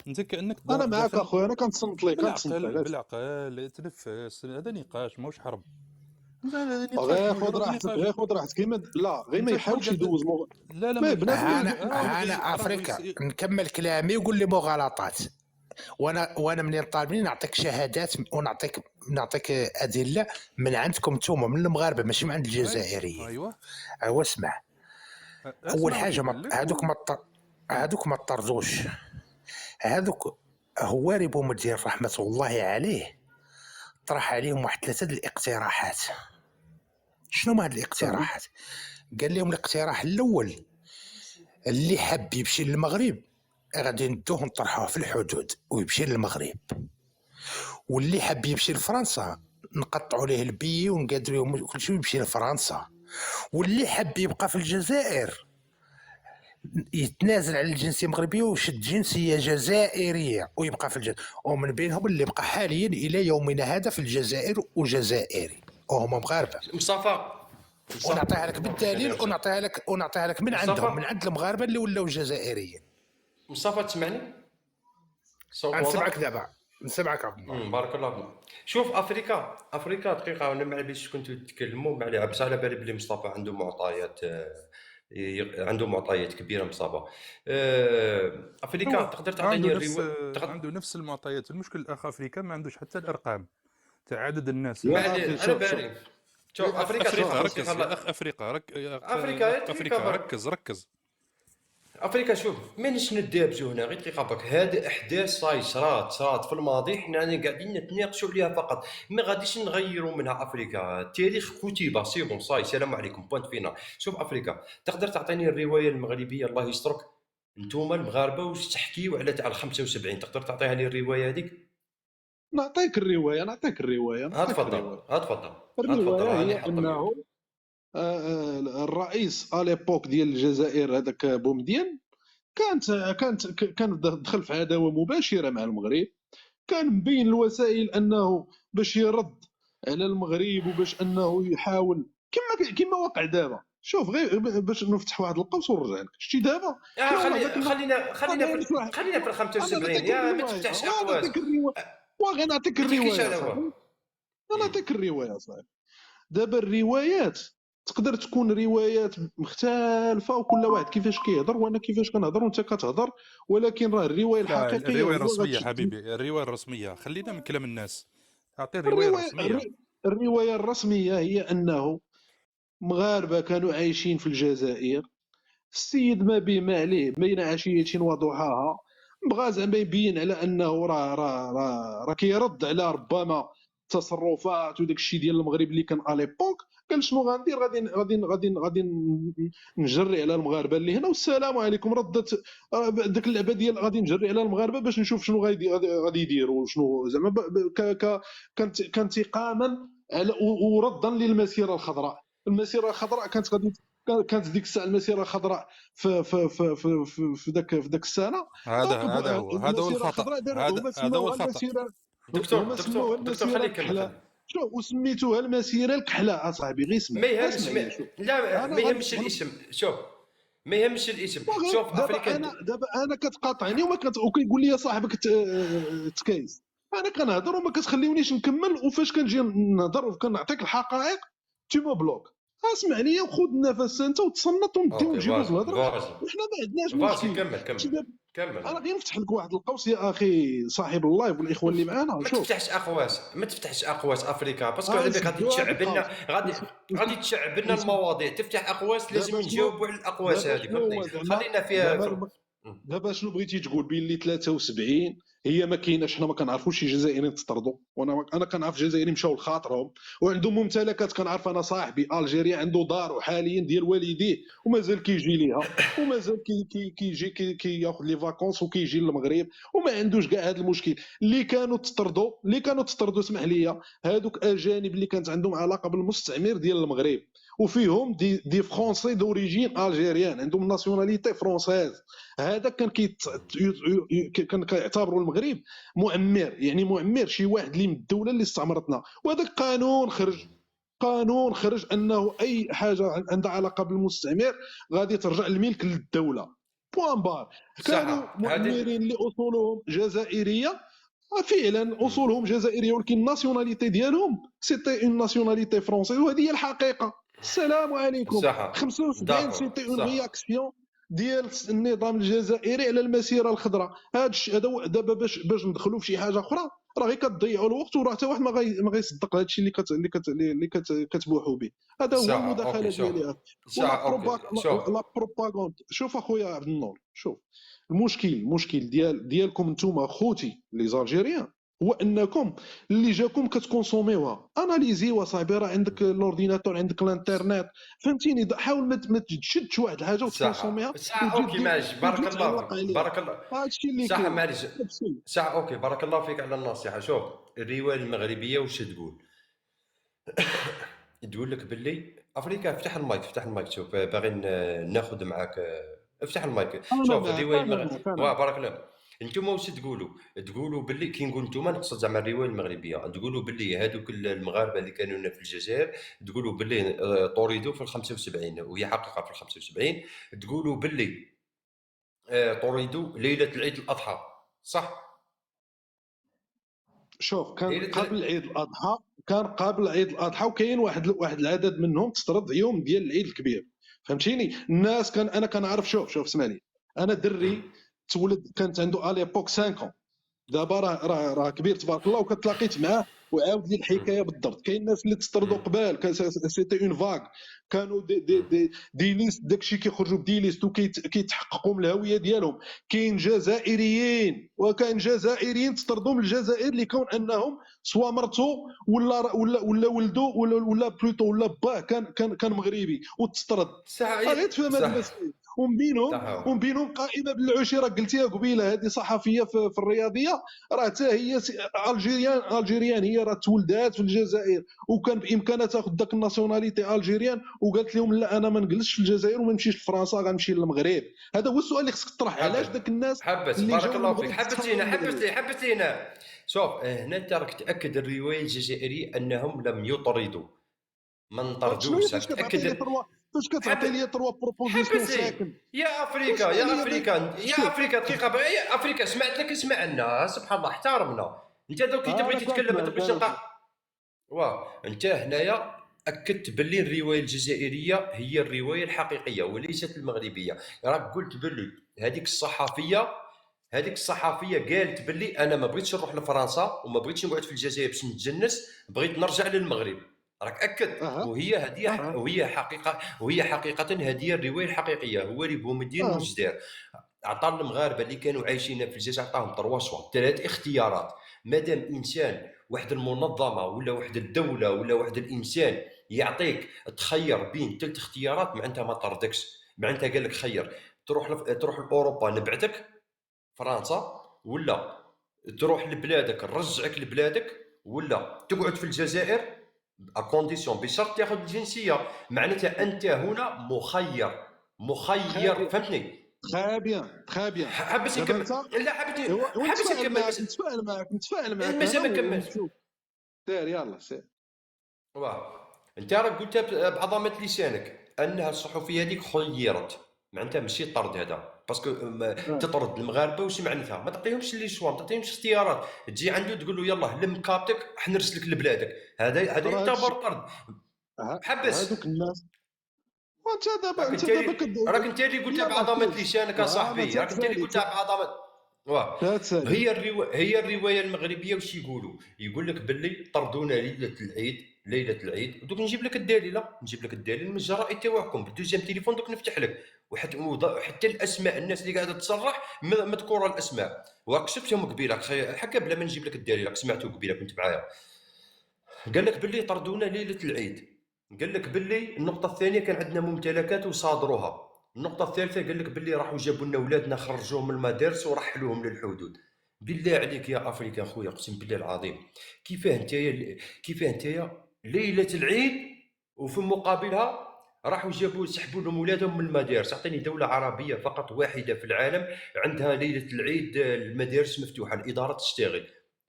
انت كانك انا معاك اخويا، انا كنتصنت لك. بالعقل تنفس، هذا نقاش ماهوش حرب. غير خذ راحتك لا غير ما يحاولش يدوز لا انا افريكا نكمل كلامي وقول لي مغالطات. وانا منين طالبني نعطيك شهادات ونعطيك ادله من عندكم نتوما من المغاربه، ماشي من عند الجزائريين. ايوه اسمع. اول حاجه هذوك ما طردوش. هواري بومدين رحمة الله عليه طرح عليهم واحد 3 الاقتراحات. شنو هاد الاقتراحات؟ قال لهم الاقتراح الاول اللي حاب يمشي للمغرب غادي ندوه نطرحوه في الحدود ويمشي للمغرب، واللي حاب يمشي لفرنسا نقطعوا ليه البي ونقادروا لهم كل شيء يمشي لفرنسا، واللي حاب يبقى في الجزائر يتنازل على الجنسيه المغربيه ويشد جنسيه جزائريه ويبقى في الجزائر. ومن بينهم اللي بقى حاليا الى يومنا هذا في الجزائر وجزائري وهم مغاربه. مصطفى ونعطيها لك بالدليل ونعطيها لك من عندهم، من عند المغاربه اللي ولاو جزائريين. مصطفى تسمعني؟ صوت نسمعك دابا، نسمعك عبد الله. بارك الله فيك. شوف افريكا دقيقه، انا ما عليش كنتوا تتكلموا، ما عليه، بس على بالي بلي مصطفى عنده معطيات، عنده معطيات كبيره مصطفى. افريكا هو تقدر تعطيني عنده نفس المعطيات. المشكل الاخ افريكا ما عندوش حتى الارقام تاع عدد الناس. ما عليه، على بالي. شوف افريكا ركز يا اخ افريقيا، افريكا ركز. افريكا شوف مانيش ندابزو هنا غير دقيقه برك. هذه احداث صارت في الماضي، حنا قاعدين نتناقشوا عليها فقط، ما غاديش نغيروا منها. افريكا التاريخ كتب سي بون صاي، سلام عليكم بوينت فينا. شوف افريكا تقدر تعطيني الروايه المغربيه الله يسترك نتوما المغاربه واش تحكيوا على تاع 75؟ تقدر تعطيها لي الروايه هذيك؟ نعطيك الروايه تفضل. الروايه هي انه الرئيس اليبوك ديال الجزائر هذاك بومدين كان دخل في عداوه مباشره مع المغرب. كان مبين الوسائل انه باش يرد على المغرب وباش انه يحاول كما وقع دابا. شوف غير باش نفتح واحد القوس ونرجع لك. شتي دابا خلينا في 75 يا ما تفتحش اقواس. واغي نعطيك الروايه صاحبي. دابا الروايات تقدر تكون روايات مختلفه وكل واحد كيفاش كيهضر وانا كيفاش كنهضر وانت كتهضر، ولكن راه الروايه الحقيقيه الروايه الرسميه حبيبي، الروايه الرسميه. خلينا من كلام الناس، اعطي الروايه الرسميه. الروايه الرسميه هي انه مغاربه كانوا عايشين في الجزائر، السيد ما به ما عليه بين عشيه وضحاها بغى زعما يبين على انه راه كيرد على ربما التصرفات وداك الشيء ديال المغرب اللي كان اليبوك. قال شنو غندير؟ غادي نجري على المغاربه اللي هنا والسلام عليكم. ردت داك اللعبه ديال غادي نجري على المغاربه باش نشوف شنو غادي يديروا، شنو زعما كانتقاما وردا للمسيره الخضراء. المسيره الخضراء كانت ديك الساعه المسيره الخضراء في ذاك السنه. هذا هو الخطا. هذا هو الخطا. دكتور خليك شوف وسميتوها المسيره الكحله اصاحبي. غير اسمع. ما يهمش الاسم. شوف ما يهمش الاسم. شوف افريكا دابا انا كتقاطعني وكيقول لي صاحبك تكايس. انا كنهضر وما كتخليونيش نكمل، وفاش كنجي نهضر وكنعطيك الحقائق تيما بلوك. اسمع ليا وخذ النفس انت وتصنت ونبداو نجيبوا الهضره. وحنا ما عندناش مشكل. كمل. انا غير نفتح لك واحد القوس يا اخي صاحب اللايف والاخوه اللي معانا. ما تفتحش اقواس افريكا باسكو على بالك غادي تشعب لنا، غادي تشعب لنا المواضيع. تفتح اقواس لازم نجاوبوا على الاقواس هذه، فهمتني؟ خلينا فيها. دابا شنو بغيتي تقول؟ بلي 73 هي ما كايناش، حنا ما كنعرفوش شي جزائريين تطردوا، وانا كنعرف جزائريين مشاو لخاطرهم وعندهم ممتلكات. كنعرف انا صاحبي الجيريا عنده دار حاليا ديال والديه ومازال كيجي ليها ومازال كيجي كياخذ لي فاكونس وكيجي للمغرب وما عندوش كاع هذا المشكل. اللي كانوا تطردوا اسمح لي هذوك اجانب اللي كانت عندهم علاقه بالمستعمر ديال المغرب، وفيهم دي فرونسي دوريجين الجيريان عندهم ناسيوناليتي فرونسيز. هذا كان كيعتبروا المغرب معمر، يعني معمر شي واحد اللي من الدوله اللي استعمرتنا. وهذا قانون خرج انه اي حاجه عندها علاقه بالمستعمر غادي ترجع الملك للدوله. بوان بار. كانوا معمرين اللي اصولهم جزائريه فعلا، اصولهم جزائريه، ولكن الناسيوناليتي ديالهم سيتي اون ناسيوناليتي فرونسيز، وهذه هي الحقيقه. السلام عليكم. 75 سيتي اون رياكسيون ديال النظام الجزائري على المسيره الخضراء. هذا دابا باش ندخلوا في شي حاجه اخرى راه غير كتضيعوا الوقت، وراه حتى واحد ما غيصدق هذا الشيء كتبوحوا به. هذا هو ساعه المداخله اوكي شوف ديالي. ساعه اوكي شوف لا بروباغوند. شوف اخويا عبد النور، شوف المشكل ديالكم نتوما خوتي لي زالجيريان هو انكم اللي جاكم كتكونسوميوها. اناليزي صاحبي، راه عندك الاورديناتور، عندك الانترنت، فهمتيني. حاول ما تشدش واحد الحاجه وتكونسوميها ساعه وتجي اوكي ماشي وتجي بارك الله تعلق فيك عليها. بارك الله هذا الشيء اللي ساعه كاين. معليش نفسي. ساعه اوكي بارك الله فيك على النصيحه. شوف الروايه المغربيه واش تقول لك باللي افريكا. افتح المايك شوف باغي ناخذ معاك. افتح المايك. انا شوف معك الروايه انا معك انا معك. بارك الله. انتم واش تقولوا باللي كي نقول انتم نقصد زعما الروايه المغربيه، تقولوا باللي هذوك المغاربه اللي كانوا هنا في الجزائر تقولوا باللي طردوا في ال 75 وهي حقيقه في ال 75. تقولوا باللي طردوا ليله العيد الاضحى صح؟ شوف كان ليله قبل عيد الاضحى، وكاين واحد العدد منهم تطرد يوم ديال العيد الكبير، فهمتيني. الناس انا كنعرف. شوف اسمع لي، انا دري تولد كانت عنده اليبوك 5 ans. دابا راه كبير تبارك الله، وكتلاقيت معاه وعاود لي الحكايه بالضبط. كاين الناس اللي تطردوا قبال، سيتي اون فاغ، كانوا دي ليست، داكشي كيخرجوا بدي ليست وكيتحققوا من الهويه ديالهم. كاين جزائريين تطردوا من الجزائر لكون انهم سوا مرتو ولا ولدو ولا بلوتو ولا باه كان مغربي وتطرد. غير تفهم هذا المسائل. ومن بينهم قائمه بالعشيره قلتيها قبيله، هذه صحفيه في الرياضيه، راه حتى هي الجيريان، هي راه تولدات في الجزائر وكان بامكانها تاخذ داك الناسيوناليتي الجيريان، وقالت لهم لا انا ما نجلسش في الجزائر وما نمشيش لفرنسا، غنمشي للمغرب. هذا هو السؤال اللي خصك تطرح. علاش داك الناس اللي بارك جاوا الله فيك المغرب حبستينا. شوف هنا انت راك تاكد الروايه الجزائريه انهم لم يطردوا، ما شنو هي؟ انطردوش. فاش كتعطي لي تروا بروبوزيسيون حبسي ساكن. يا افريكا واسمع يا لي افريكا يا افريكا دقيقه بقى. يا افريكا سمعت لك اسمعنا سبحان الله احترمنا. انت دوك كي تبغي تتكلم ما تبغيش انت هنايا اكدت باللي الروايه الجزائريه هي الروايه الحقيقيه وليست المغربيه. راك قلت باللي هذيك الصحفيه قالت باللي انا ما بغيتش نروح لفرنسا وما بغيتش نقعد في الجزائر باش نتجنس، بغيت نرجع للمغرب. راك اكد. وهي حقيقه هذه الروايه الحقيقيه. هو اللي بومدين وجدير عطى المغاربه اللي كانوا عايشين في الجزائر، عطاهم 3 اختيارات. مادام انسان واحد المنظمه ولا واحد الدوله ولا واحد الانسان يعطيك تخير بين 3 اختيارات، معناتها ما طردكش. معناتها قال لك خير تروح لاوروبا نبعثك فرنسا، ولا تروح لبلادك نرجعك لبلادك، ولا تقعد في الجزائر اكونديسيون بشرط تاخذ الجنسيه. معناتها انت هنا مخير فهمتني. تخي بيان. حبس نكمل. لا حبس نكمل. نتفاعل معك مازال ما كملتش. سير يلا سير. انت راك قلت بعظمه لسانك انها الصحفيه هذيك خيرت، معناتها ماشي طرد هذا. باسكو تطرد المغاربه واش معناتها؟ ما تعطيهمش لي شوا، ما تعطيهمش اختيارات. تجي عنده تقول له يلاه لم كابتك حنرسلك لبلادك. هذا يعتبر طرد. حبس هذوك الناس. وانت دابا راك انت اللي قلتها بعظمه لسانك اصاحبي. راك انت اللي قلتها بعظمه. هي الروايه المغربيه واش يقول لك باللي طردونا ليله العيد. دوك نجيب لك الدليل من الجرائد تاعكم بالدوزيام تليفون. دوك نفتح لك وحتى الاسماء الناس اللي قاعده تصرح مذكوره الاسماء، وراك شفتهم قبيله حكا بلا ما نجيب لك الدليل. راك سمعته قبيله كنت معايا. قال لك باللي طردونا ليله العيد. قال لك باللي النقطه الثانيه كان عندنا ممتلكات وصادروها. النقطه الثالثه قال لك باللي راحوا جابوا لنا اولادنا خرجوهم من المدارس ورحلوهم للحدود. بالله عليك يا افريكا خويا، اقسم بالله العظيم، كيفاه نتايا ليله العيد وفي مقابلها راحوا سحبوا لهم اولادهم من المدارس. اعطيني دوله عربيه فقط واحده في العالم عندها ليله العيد المدارس مفتوحه، الاداره تشتغل.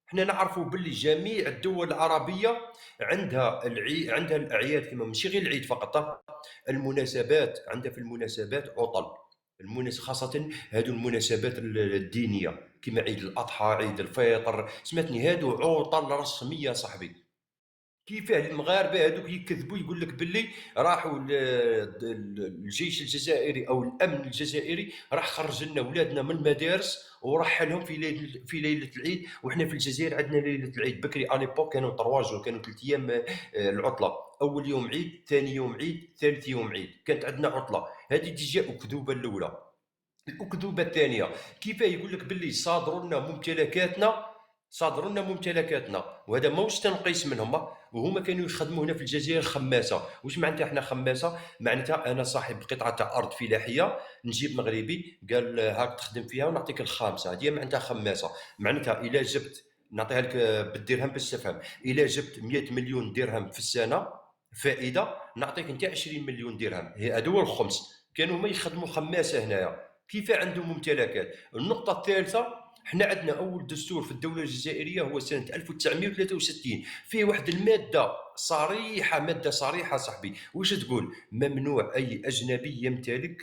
احنا نعرفوا باللي جميع الدول العربيه عندها الاعياد، كما ماشي غير العيد فقط، المناسبات. عندها في المناسبات عطل، خاصه هذو المناسبات الدينيه كما عيد الاضحى، عيد الفطر، سمعتني هادو عطل رسميه صاحبي. كيفاه المغاربه هذوك يكذبوا يقول لك باللي راحوا الجيش الجزائري او الامن الجزائري راح خرج لنا اولادنا من المدارس ورحلهم في ليله العيد، وحنا في الجزائر عندنا ليله العيد بكري اليبوك كانوا 3 جور، كانوا 3 ايام العطله، اول يوم عيد، ثاني يوم عيد، ثالث يوم عيد، كانت عندنا عطله. هذه ديجا اكذوبه الاولى. الأكذوبة الثانية كيفاه يقول لك باللي صادروا لنا ممتلكاتنا، وهذا ماهوش تنقيس منهم، وهما كانوا يخدموا هنا في الجزائر خماسه. واش معناتها احنا خماسه؟ معناتها انا صاحب قطعه تاع ارض فلاحيه، نجيب مغربي قال هاك تخدم فيها ونعطيك الخامسه، هذه معناتها خماسه. معناتها الا جبت، نعطيها لك بالدرهم باش تفهم، الا جبت 100 مليون درهم في السنه فائده، نعطيك انت 20 مليون درهم، هذا هو الخمس. كانوا هما يخدموا خماسه هنايا. كيف عندهم ممتلكات؟ النقطة الثالثة، احنا عندنا أول دستور في الدولة الجزائرية هو سنة 1963، فيه واحد المادة صريحة صاحبي، واش تقول؟ ممنوع أي أجنبي يمتلك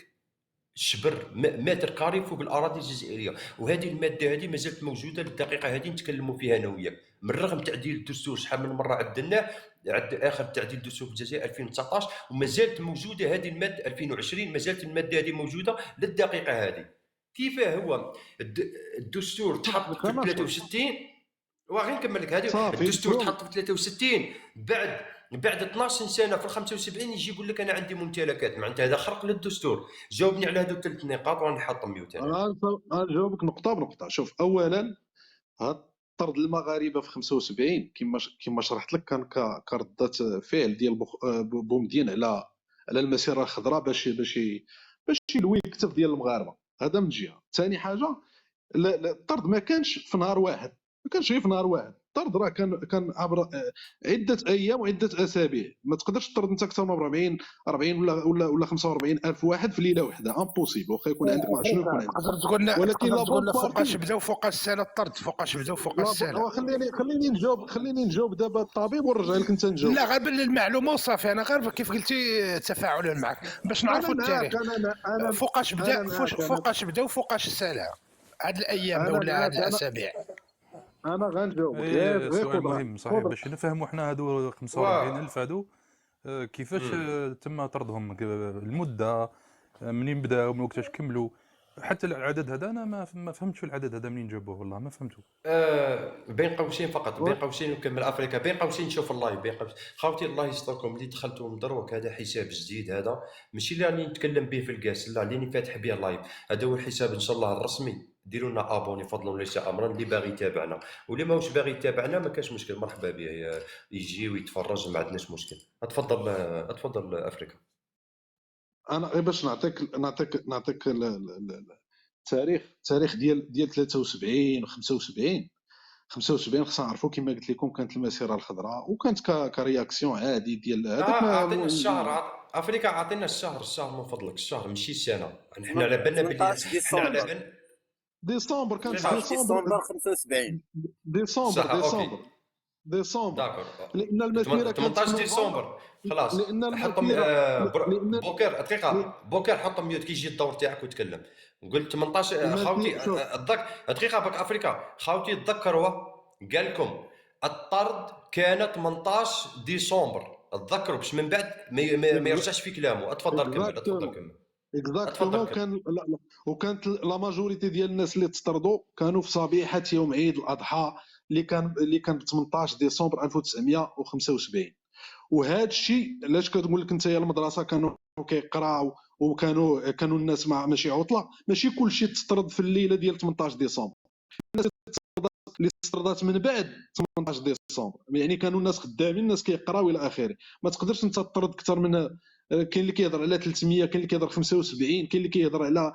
شبر متر كاري فوق الأراضي الجزائرية. وهذه المادة هذه مازالت موجودة للدقيقة هذه نتكلموا فيها أنا وياك، من رغم تعديل الدستور شحال من مرة عدلناه، اخر تعديل الدستور في الجزائر 2019 وما زالت موجوده هذه الماده، 2020 ما زالت الماده هذه موجوده للدقيقه هذه. كيف هو الدستور تحط في 63 وغير نكمل لك هذه، الدستور تحط في 63 بعد 12 سنه في 75 يجي يقول لك انا عندي ممتلكات، معناتها هذا خرق للدستور. جاوبني على هذو 3 نقاط وانا نحط ميوت. انا نجاوبك نقطه بنقطه. شوف، اولا طرد المغاربه في 75 كما شرحت لك كان كردة فعل ديال بومدين على المسيره الخضراء باش يلوي الكتف ديال المغاربه. هذا من جهه. ثاني حاجه، الطرد ما كانش في نهار واحد، ما كانش غير في نهار واحد. الطرد راه كان عبر عده ايام وعده اسابيع. ما تقدرش تطرد انت اكثر من 40 ولا 45 الف واحد في ليله واحده، امبوسيبل. واخا يكون عندك ما شنو يكون عندك، تقدر تقول لنا ولكن فوقاش بداو فوقاش السنه الطرد، فوقاش بداو فوقاش السنه. خليني نجاوب دابا الطبيب ونرجع لك انت نجاوب. لا، غير المعلومه وصافي، انا غير كيف قلتي تفاعلا معك باش نعرفوا التاريخ. فوقاش بداو فوقاش السنه، هاد الايام ولا هاد الاسابيع. انا غنجاوبك. سؤال مهم صحيح باش نفهموا حنا هادو 45000 هادو كيفاش تم طردهم، المده منين بداو، من وقتاش كملوا، حتى العدد هذا انا ما فهمتش في العدد هذا منين جابوه، والله ما فهمته. بين قوسين فقط، بين قوسين نكمل افريقيا، بين قوسين نشوف اللايف، بين قوسين خوتي الله يستركم اللي دخلتوا من دروك. هذا حساب جديد، هذا ماشي اللي راني نتكلم به في الكاس، لا اللي فاتح به اللايف، هذا هو الحساب ان شاء الله الرسمي. ديروا لنا ابوني فضلا وليس امرا، اللي باغي يتابعنا واللي ماهوش باغي يتابعنا ما كاش مشكل، مرحبا به يجي ويتفرج، ما عندناش مشكل. اتفضل افريقيا. انا غير باش نعطيك التاريخ ديال 73 و 75 خصنا نعرفوا كما قلت لكم كانت المسيره الخضراء وكانت كرياكسيون عادي ديال هذاك. اعطينا الشهر افريقيا، اعطينا الشهر من فضلك، الشهر ماشي السنه. حنا على بالنا بلي حنا على بالنا ديسمبر، كان ديسمبر 75 ديسمبر داكور، لان المسيره كانت 18 ديسمبر خلاص. حط بوكر دقيقه، بوكر حط ميوت كيجي الدور تاعك وتكلم. قلت 18 خاوتي دقيقه باك افريقيا، خاوتي تذكروا قال لكم الطرد كانت 18 ديسمبر، تذكروا باش من بعد ما يرجعش في كلامه. اتفضل كمل. اكزاكتومون. وكانت لا ماجوريتي ديال الناس اللي تطردوا كانوا في صبيحه يوم عيد الاضحى اللي كان ب 18 ديسمبر 1975. وهذا الشيء علاش كتقول لك انت المدرسه كانوا كيقراو وكانوا الناس ماشي عطله، ماشي كلشي تطرد في الليله ديال 18 ديسمبر. الناس اللي استردات من بعد 18 ديسمبر يعني كانوا الناس خدامين، الناس كيقراو الى اخره. ما تقدرش انت تطرد اكثر من، كاين اللي كيهضر على 300، كاين اللي كيهضر 75، كاين اللي كيهضر على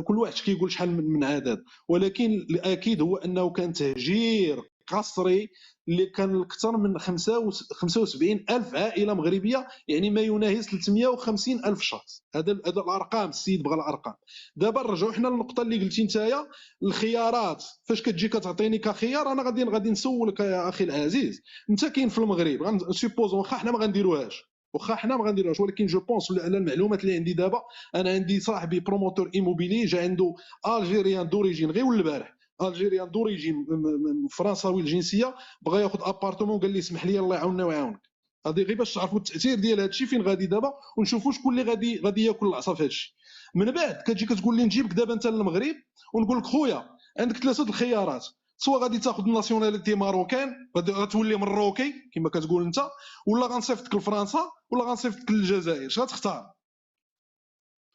كل واحد كيقول شحال من عدد. ولكن الاكيد هو انه كان تهجير قسري اللي كان اكثر من 75 الف عائله مغربيه، يعني ما يناهز 350 الف شخص. هذا الارقام، السيد بغى الارقام. دابا نرجعوا حنا للنقطه اللي قلتي نتايا، الخيارات فاش كتجي كتعطيني كخيار. انا غادي نسولك يا اخي العزيز، انت كاين في المغرب غنسيبوز واخا حنا ما غنديروهاش، ولكن جو بونس على المعلومات اللي عندي دابا. انا عندي صاحبي بروموتور ايموبيلي جا عنده الجيريان دوريجين غير البارح الجيريان دوريجين فرنساوي الجنسيه، بغى ياخذ ابارتمون وقال لي اسمح لي الله يعاوننا ويعاونك. هذه غير باش تعرفوا التاثير ديال هذا الشيء فين غادي دابا، ونشوفوا شكون اللي غادي ياكل العصا في هذا الشيء. من بعد كتجي كتقول لي نجيبك دابا انت للمغرب ونقول لك خويا عندك 3 الخيارات، سواء غادي تاخذ الناسيوناليتي ماروكان غتولي مروكي كما كتقول انت، ولا غنصيفطك لفرنسا ولا غنصيفطك للجزائر. اش غتختار؟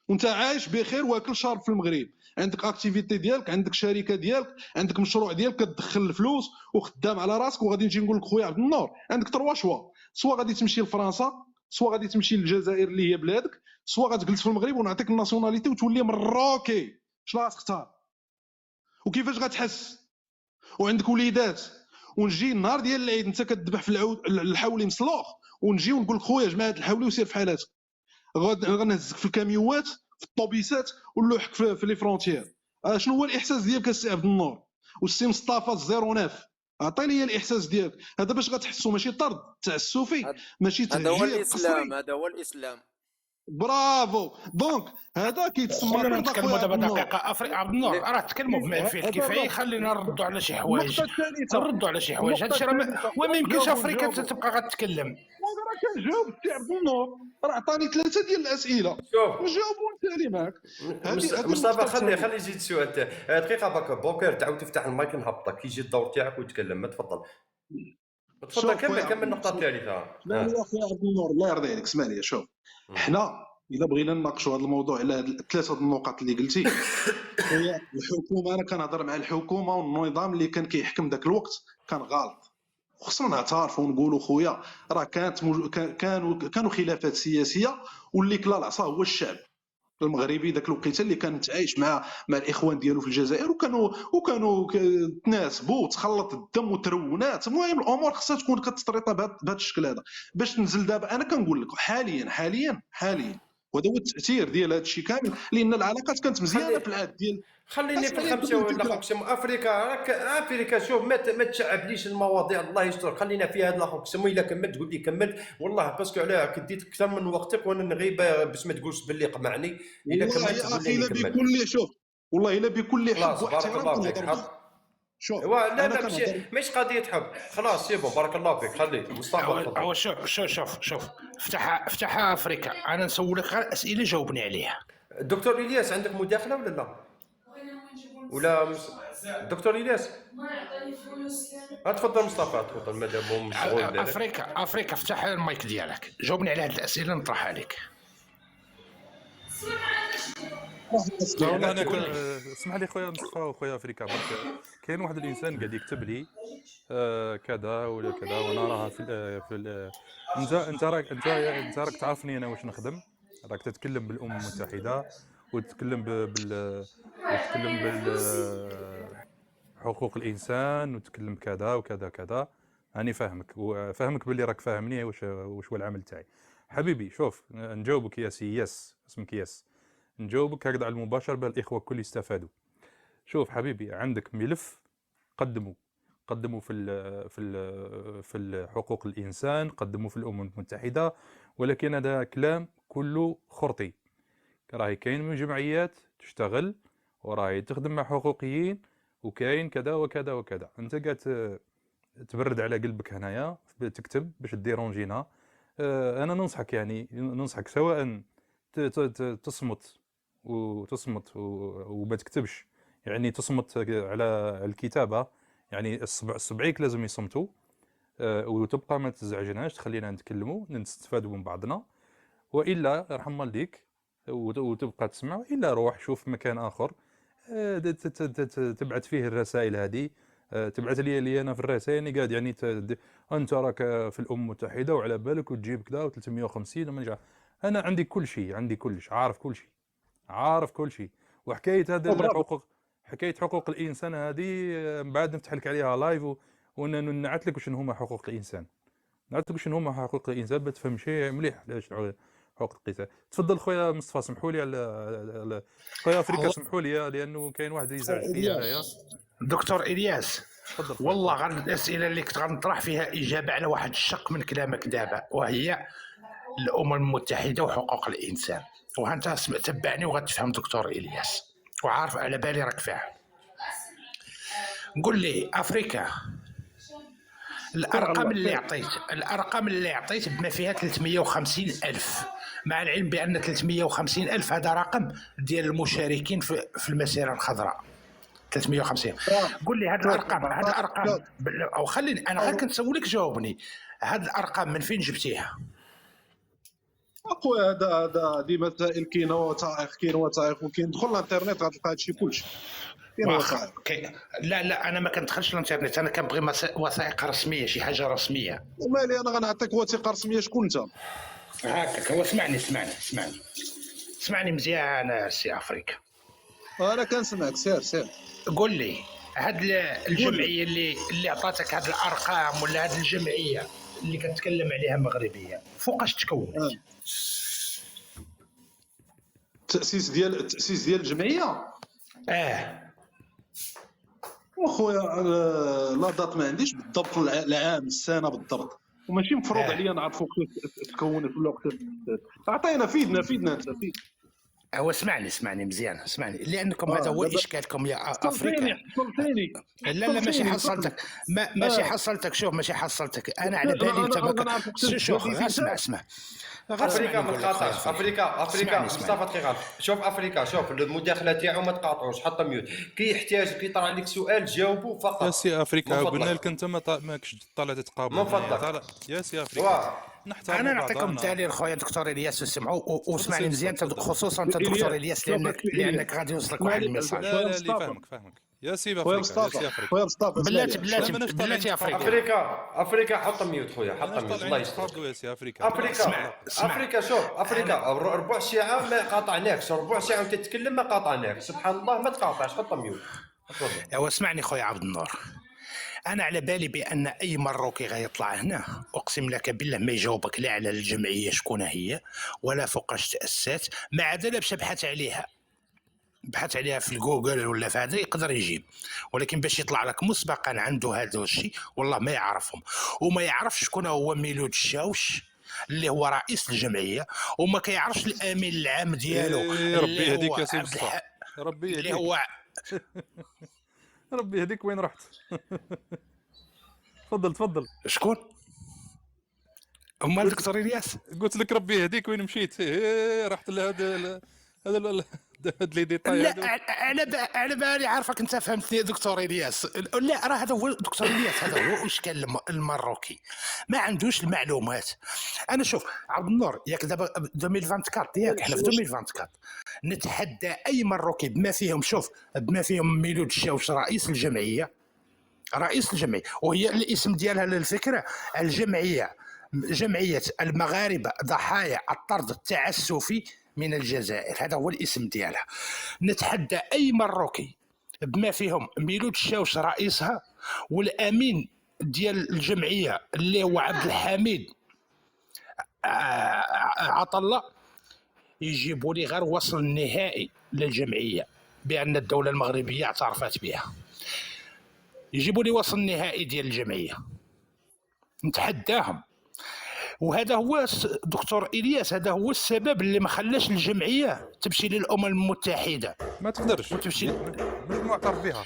وانت عايش بخير واكل شارب في المغرب، عندك اكتيفيتي ديالك، عندك شركه ديالك، عندك مشروع ديالك كتدخل الفلوس وخدام على راسك. وغادي نجي نقول لك خويا عبد النور عندك 3 شوا، سواء غادي تمشي لفرنسا، سواء غادي تمشي للجزائر اللي هي بلادك، سواء غتجلس في المغرب ونعطيك الناسيوناليتي وتولي مروكي. شنو غتختار؟ وكيفاش غتحس؟ وعندك وليدات، ونجي النهار ديال العيد انت كتذبح في الحولي مسلوخ، ونجي ونقول لك خويا جمع هذا الحولي وسير في حالاتك. غنهزك في الكاميوات في الطوبيسات ونلوحك في لي فرونتيير. شنو هو الاحساس ديالك السي عبد النور والسي مصطفى 09؟ عطيني الاحساس ديالك هذا باش غتحسوا، ماشي طرد تعسفي، ماشي هذا هو تهجير الاسلام، قصري. هذا هو الاسلام. برافو. دونك هذا كيتسمى خلينا طرد نتكلموا اخويا دابا عبد النور. دقيقه عبد النور، راه تكلموا بما فيه الكفايه، خلينا نردوا على شي حوايج، النقطه الثالثه، نردوا على شي حوايج. هادشي راه وما يمكنش افريقيا تبقى غتكلم. راه كنجاوب السي عبد النور، راه عطاني 3 ديال الاسئله شوف نجاوبوا نسالي معاك. مصطفى خلي يجي السؤال تاعي دقيقه باكا بوكر، تعاود تفتح المايك نهبطك كي يجي الدور تاعك وتكلم. ما تفضل كمل النقطه الثالثه. اسمعني يا اخويا عبد النور الله يرضي عليك، اسمعني. شوف حنا الا بغينا نناقشوا هذا الموضوع على هاد 3 النقط اللي قلتي، هي الحكومه، انا كنهضر مع الحكومه والنظام اللي كان كيحكم ذاك الوقت كان غلط. خصنا نعترفوا ونقولوا خويا راه كانوا خلافات سياسيه، واللي كلا العصا هو الشعب المغربي ذاك الوقيته اللي كان متعايش مع الاخوان ديالو في الجزائر، وكانوا تناسبوا وتخلط الدم وترونات. المهم الامور خصها تكون كتطريطه بهذا الشكل هذا. باش تنزل دابا انا كنقول لك حاليا وهذا هو التاثير ديال هذا الشيء كامل، لان العلاقات كانت مزيانه في العهد ديال خليني في الخمسه ولا خوكسم افريكا. شوف ما تشعبليش المواضيع الله يستر، خلينا في هذا خوكسم. الا كملت تقول لي كمل والله، باسكو علاه كديت اكثر من وقتك وانا نغيب باش ما تقولش باللي قمعني. الا كملت تقول لي نكمل بكل شوف والله الا بكل حب بارك الله فيك. شوف لا ماشي قضيه حب، خلاص سي بون بارك الله فيك. خليك مصطفى. هو شوف افتحها افريكا، انا نسولك غير اسئله جاوبني عليها. دكتور الياس عندك مداخله ولا لا؟ ولا دكتور الياس تفضل. مصطفى تفضل مادام هو مشغول. افريكا افتح المايك ديالك، جاوبني على هاد الاسئله نطرحها عليك. والله انا اسمح لي خويا مصطفى وخويا افريكا، كاين واحد الانسان قاعد يكتب لي كذا ولا كذا، وانا راه في انت راك تعرفني انا واش نخدم، راك تتكلم بالامم المتحده وتتكلم حقوق الانسان وتتكلم كذا وكذا كذا. راني فاهمك وفاهمك باللي راك فاهمني واش هو العمل تاعي حبيبي. شوف نجاوبك يا سي ياس، اسمك ياس، نجاوبك هكذا على المباشر بالاخوه الكل يستفادوا. شوف حبيبي، عندك ملف قدموا في حقوق الانسان، قدموا في الامم المتحده، ولكن هذا كلام كله خرطي. راهي كاين من جمعيات تشتغل وراهي تخدم مع حقوقيين، وكاين كذا وكذا وكذا. انت قاعد تبرد على قلبك هنايا تكتب باش ديرونجينا. انا ننصحك سواء تصمت وما تكتبش، يعني تصمت على الكتابه، يعني السبعيك لازم يصمتوا، وتبقى ما تزعجناش، تخلينا نتكلموا نستفادوا من بعضنا. والا يرحم والديك وتبقى تسمع، الا روح شوف مكان اخر تبعث فيه الرسائل هذه. تبعث لي انا في الرسائل قاعد يعني انت راك في الامم المتحده وعلى بالك وتجيب كذا و350 ومن انا عندي كل شيء، عارف كل شيء. وحكايه هذا حكايه حقوق الانسان هذه من بعد نفتح لك عليها لايف ونعت لك شنو هما حقوق الانسان، بتفهم شيء مليح علاش حقوق القتال. تفضل خويا مصطفى، سمحوا لي على خويا افريكا، سمحوا لي لانه كاين واحد يزعج فيا هنايا. دكتور الياس، تفضل. والله غير الاسئله اللي كنت غنطرح فيها اجابه على واحد الشق من كلامك دابا، وهي الامم المتحده وحقوق الانسان. وانت تبعني وغتفهم دكتور الياس، وعارف على بالي راك فاهم. قول لي افريكا الارقام اللي عطيت بما فيها 350 الف، مع العلم بان 350 الف هذا رقم ديال المشاركين في المسيره الخضراء 350. قول لي هذه الارقام او خليني انا غير كنسولك جاوبني، هذه الارقام من فين جبتيها؟ اخويا هذا دي مسائل كاينه وثائق وكاين دخل الانترنت غتلقى هادشي كلشي كاين وثائق. لا انا ما كندخلش الانترنت، انا كنبغي وثائق رسميه، شي حاجه رسميه. ومالي انا غنعطيك وثيقه رسميه. شكون انت؟ هكاك هو اسمعني مزيان سي افريكا. انا كنسمعك. سير قول لي هاد الجمعيه اللي عطاتك هاد الارقام، ولا هاد الجمعيه اللي كنتكلم عليها مغربيه، فوقاش تكونت؟ التاسيس ديال الجمعيه اخويا لا دات ما عنديش بالضبط العام السنه بالضبط، وماشي مفروض عليا نعرف وقت تكونت ولا وقت. عطينا فيدنا انت فيد. هو اسمعني مزيان، لانكم هذا هو اشكالكم يا افريقيا. لا ماشي حصلتك، ماشي حصلتك. شوف ماشي حصلتك، انا على بالي انت شوف اسمع افريكا ما تقاطعش. افريكا مصطفى تقاطع. شوف افريكا، شوف المداخله تاعو ما تقاطعوش، حط ميوت. كي يطرح لك سؤال جاوبه فقط يا سي افريكا. قلنا لك انت ماكش طالع تتقابل من فضلك يا سي افريكا. انا نعطيكم الدليل خويا دكتور الياس، وسمعوا واسمعني مزيان خصوصا انت دكتور الياس، لانك غادي يوصلك واحد الميساج. لا اللي فاهمك يا سي افريكا. خويا مصطفى بلاتي افريكا حط ميوت خويا، حط ميوت. الله يستر يا سي افريكا. افريكا شوف افريكا ربع ساعه ما قاطعناكش، ربع ساعه وانت تتكلم ما قاطعناك. سبحان الله ما تقاطعش. حط ميوت. ايوا اسمعني خويا عبد النور، انا على بالي بان اي مروكي غيطلع هنا اقسم لك بالله ما يجاوبك لا على الجمعيه شكون هي ولا فوقاش تاسست، ما عاد لا باش بحث عليها في الجوجل ولا في هذا يقدر يجيب، ولكن باش يطلع لك مسبقا عنده هذا الشيء والله ما يعرفهم، وما يعرفش شكون هو ميلود الشاوش اللي هو رئيس الجمعيه، وما كيعرفش الامين العام ديالو ربي يهديك يا سي مصطفى. ربي يهديك. اللي هو ربي يهديك. وين رحت؟ تفضل. شكون؟ امال دكتور الياس؟ قلت لك ربي يهديك. وين مشيت؟ رحت لهذا لي ديتاي. لا على بالي عارفك انت فهمتني دكتور الياس. لا راه هذا هو دكتور الياس، هذا هو اشكال المروكي، ما عندوش المعلومات. انا شوف عبد النور، ياك دابا 2024 ياك احنا في 2024 نتحدى اي مروكي بما فيهم ميلود الشاوش رئيس الجمعيه، وهي الاسم ديالها للفكره جمعيه المغاربه ضحايا الطرد التعسفي من الجزائر، هذا هو الاسم ديالها. نتحدى اي مروكي بما فيهم ميلود الشاوش رئيسها والامين ديال الجمعيه اللي هو عبد الحميد عطله، يجيبوا لي غير وصل نهائي للجمعيه بان الدوله المغربيه اعترفت بها، يجيبوا لي وصل نهائي ديال الجمعيه نتحداهم. وهذا هو دكتور الياس، هذا هو السبب اللي ما خلاش الجمعيه تمشي للامم المتحده. ما تقدرش وتمشي مش معترف بها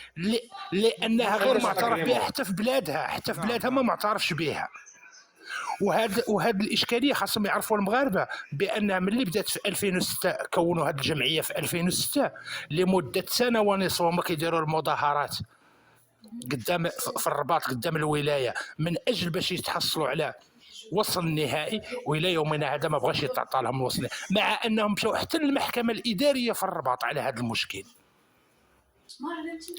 لانها غير معترف بها حتى في بلادها ما معترفش بها. وهذه الاشكاليه خاصهم يعرفوا المغاربه بان ملي بدات في 2006 كونوا هذه الجمعيه في 2006 لمده سنه ونصف، وما كيديروا المظاهرات قدام في الرباط قدام الولايه من اجل باش يتحصلوا على وصل النهائي، والى يومنا هذا ما بغاش يتعطى لهم الوصل، مع انهم مشاو حتى للمحكمه الاداريه في الرباط على هذا المشكل.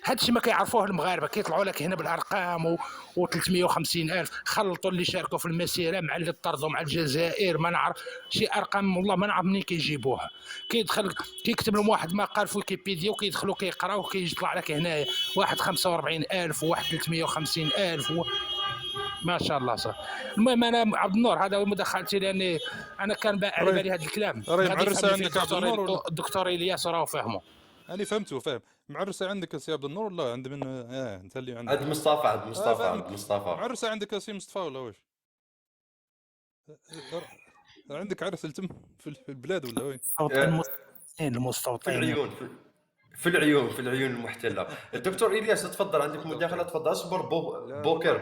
هادشي ما كيعرفوه المغاربه، كيطلعوا لك هنا بالارقام و350 الف خلطوا اللي شاركوا في المسيره مع اللي طردوا مع الجزائر، ما نعرف شي ارقام والله ما نعرف منين كيجيبوها. كيكتب لهم واحد مقال في ويكيبيديا وكيدخلوا كيقراو وكيطلع لك هنايا واحد 45 الف وواحد 350 الف ما شاء الله صح. المهم انا عبد النور هذا هو مداخلتي، لاني انا كان على بالي هذا الكلام معرسه عندك عبد النور. الدكتور الياس راه فاهمه. انا فهم معرسه عندك يا سي عبد النور ولا عند من انت اللي عندك؟ عند مصطفى معرسه عندك يا سي مصطفى ولا واش؟ عندك عرس التم في البلاد ولا وين؟ المستوطنين في في العيون المحتله. الدكتور الياس تفضل، عندك مداخله، تفضل. اصبر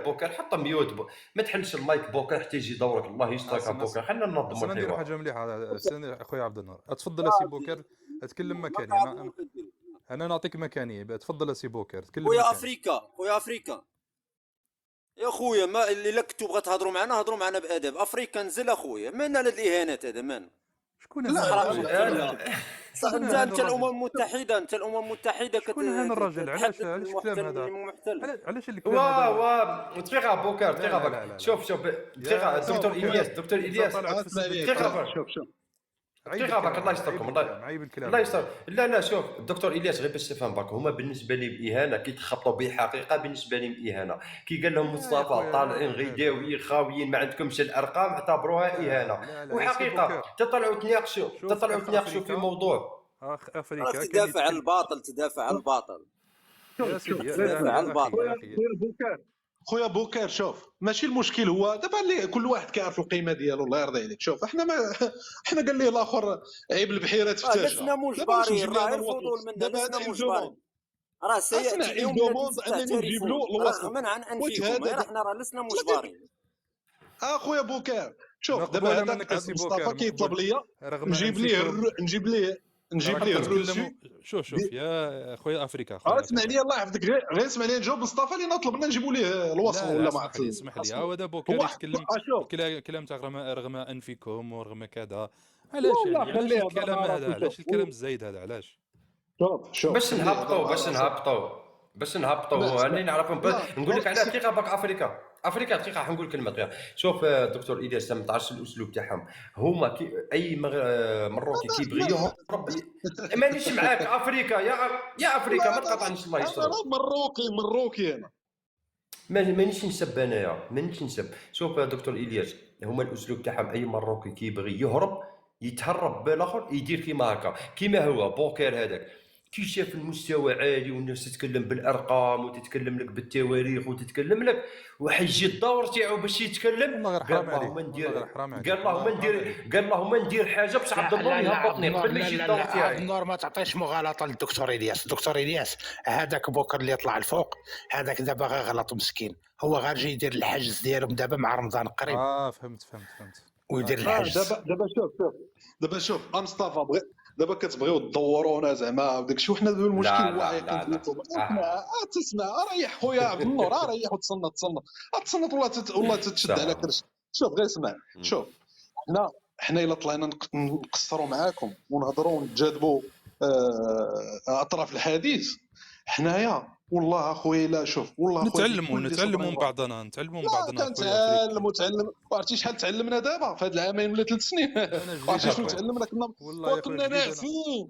بوكر حط ميوت، ما تحلش المايك بوكر حتى يجي دورك. الله يسترك بوكر، خلينا ننظموا اصلا نديروا الحوار. حاجه مليحه. اخويا عبد النور، اتفضل سي بوكر، اتكلم مكاني. انا نعطيك مكاني. تفضل سي بوكر، تكلم خويا مكاني. افريكا يا خويا، ما اللي لك تبغى تهضروا معنا هضروا معنا بادب. افريكا نزل اخويا، من هاد الاهانات هذا من شكون لا هذا؟ انت الامم المتحده، انت الامم المتحده شكون هذا الراجل؟ علاش الكلام هذا؟ علاش الكلام هذا؟ وا دقيقه بوكر، دقيقه. شوف دقيقه. دكتور الياس شوف دقيقه باك. الله يستركم، الله يستر. لا شوف الدكتور الياس، غير باش تفهم باك، هما بالنسبه لي اهانه كي تخبطوا به حقيقه. بالنسبه لهم اهانه كي قال لهم مصطفى طالعين غيداوي خاويين ما عندكمش الارقام، اعتبروها اهانه. وحقيقه تطلعوا تناقشوا في موضوع. افريكا تدافع عن الباطل، تدافع عن الباطل. خويا بوكر شوف، ماشي المشكل هو دابا اللي كل واحد كيعرف القيمه ديالو. الله يرضي عليك. شوف احنا قال ليه الاخر عيب البحيره تفتش. لسنا مجبرين، راه الفضول منا، لسنا مجبرين. راه سياتي اليوم رغما عن انفكم، احنا راه لسنا مجبرين. اخويا بوكر شوف، دابا هذاك مصطفى كيطلب ليا نجيب ليه الروسي. شوف يا خويا افريكا، اسمع لي الله يحفظك، غير اسمع لي. نجاوب مصطفى اللي نطلبنا نجيبوا ليه الوصف ولا ما عرفتش. اسمح لي. هو دابا بوكر يتكلم كلام تاع رغم انفكم ورغم كذا. علاش الكلام هذا؟ علاش الكلام الزايد هذا؟ علاش؟ شوف باش نهبطوا راني نعرفهم. نقول لك على دقيقه باك. افريكا دقيقه حنقول كلمه دقيقه. شوف دكتور الياس، ما تعرفش الاسلوب تاعهم هما اي مروكي كيبغيوهم. ربي مانيش معاك افريكا يا افريكا، ما تقاطعنيش الله يستر. انا مروكي انا مانيش نسب. شوف دكتور الياس، هما الاسلوب تاعهم اي مروكي كيبغي يتهرب بالاخر يدير كيما هكا. كيما هو بوكر هذاك كي شاف المستوى عالي والناس تتكلم بالارقام وتتكلم لك بالتواريخ وتتكلم لك، وحيجي الدور تاعو باش يتكلم. قال اللهم ندير حاجه باش عبد الله يهبطني قبل ما يجي الدور تاعي. النور ما تعطيش مغالطه للدكتور الياس. هذاك بوكر اللي يطلع الفوق هذاك دابا غلط مسكين. هو غير جاي يدير الحجز ديالهم دابا مع رمضان قريب. فهمت. ويدير الحجز. دابا شوف مصطفى، دابا كتبغيو تدورونا زعما وداك الشيء. وحنا دابا المشكل هو عايقين فيكم. تسمع ريح خويا عبد النور، ريح وتصنت والله تتشد على كرش. شوف غير اسمع. شوف حنا الا طلعنا نقصروا معاكم ونهضروا ونتجاذبوا اطراف الحديث حنايا، والله اخويا لا شوف والله نتعلموا من بعضنا. تعلم. عرفتي شحال تعلمنا دابا في هاد العامين ولا 3 سنين؟ عرفتي شنو تعلمنا؟ كنا ناعسين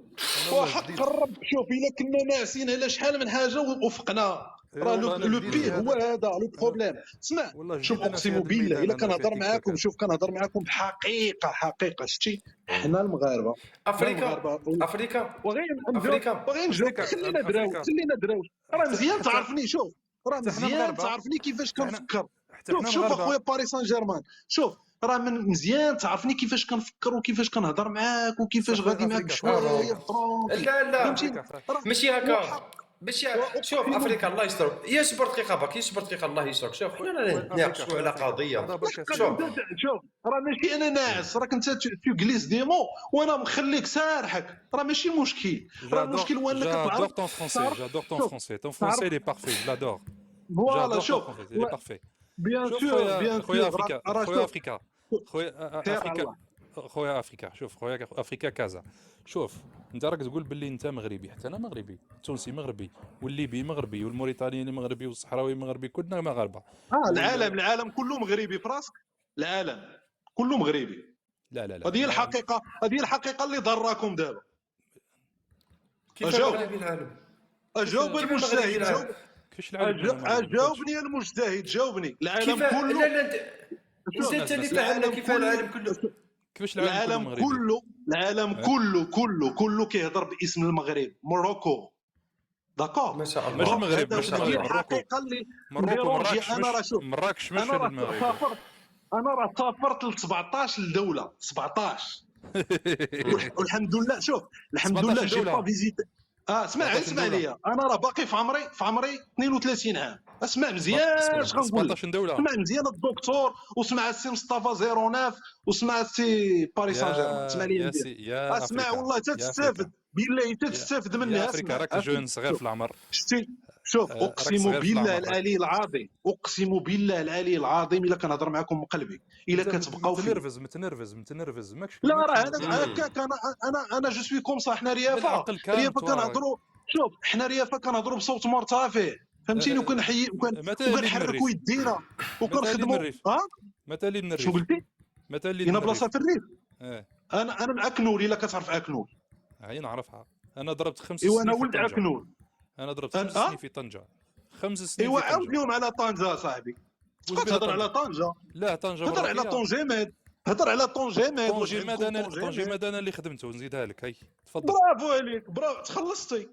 وحق الرب. شوف الا كنا ناعسين على شحال من حاجه ووفقنا. راه لو بي هو هذا لو بروبليم. اسمع شوف اقسم بالله الا كنهضر معاكم، شوف كنهضر معاكم بحقيقه شتي. حنا المغاربه افريكا باغي نجاوب. خلينا دراو راه مزيان تعرفني. شوف راه مزيان تعرفني كيفاش كنفكر. شوف اخويا باريس سان جيرمان، شوف راه من مزيان تعرفني كيفاش كنفكر وكيفاش كنهضر معاك وكيفاش غادي معاك بشويه فرونك. لا ماشي هكا. شوف افريكا الله يستر. يصبر دقيقه الله يسترك. شوف حنا نتناقشوا على قضيه. شوف راه ماشي انا ناعس، راك انت تجلس ديمو وانا مخليك سارحك. راه ماشي مشكل. راه المشكل هو انك تعرف. J'adore ton français. Ton français il est parfait. Je l'adore. Voilà شوف il est parfait. بيان سور خويا افريكا. شوف خويا افريكا كازا. شوف انت راك تقول باللي انت مغربي، حتى انا مغربي، التونسي مغربي، والليبي مغربي، والموريتاني مغربي، والصحراوي مغربي، كلنا مغاربه. العالم كله مغربي براسك. العالم كله مغربي. لا هذه الحقيقه اللي ضراكم دابا. كيف العالم؟ اجاوب المجتهد. كيفاش العالم؟ جاوبني المجتهد، جاوبني. العالم كله. لا انت اللي فهمنا كيف العالم كله. كيفاش العالم كله كيهضر باسم المغرب. موروكو داكور. ما شاء الله. ماشي المغرب، الحقيقه اللي مراكش ماشي المغرب. انا راه سافرت ل 17 دوله. 17 والحمد لله. شوف الحمد لله جي با فيزيتي. اسمع 17 اسمع دوله ليا، انا راه باقي في عمري 32 عام. اسمع مزيان اش غنقول لك. 17 دوله اسمع مزيان الدكتور، وسمع السي مصطفى 09 وسمع السي باري سان جيرمان. اسمع لي يا مزيان، يا اسمع افريكا والله يا تستافد، افريكا بالله يا, تستافد يا مني. افريكا راك اسمع جون صغير في العمر. شتي، شوف راك اقسم صغير في بالله العمر العلي العظيم، اقسم بالله العلي العظيم الا كنهضر معكم من قلبي، الا انت كتبقاو فيا. متنرفز ماكش لا راه ماكش انا هكاك، انا جو سوي كوم صا. حنا بالعقل ريافه كالم كنهضروا. شوف حنا ريافه كنهضروا بصوت مرتفع، فهمتيني، وكنحيي مثالي من وكنحركوا الريف يدينا مثالي من وكنخدموا. الريف ها مثالي من شنو الريف قلتي؟ مثالي كاينه من بلاصه الريف في الريف. اه انا مع كنول، الا كتعرف اكنول. هاي نعرفها. انا ضربت 5 ايوا انا سنين في ولد طنجة. اكنول. انا ضربت 5 سنين في طنجة. 5 سنين ايوا في عاود طنجة. اليوم على طنجه صاحبي، واش تبقى بها تهضر على طنجة؟ طنجه. لا طنجة هضر على مراكية. طونجيميد، هضر على طونجيميد. واش طنجيماد عندكم انا طونجيميد؟ انا اللي خدمته ونزيدها لك. هاي تفضل. برافو عليك، برافو، تخلصتي.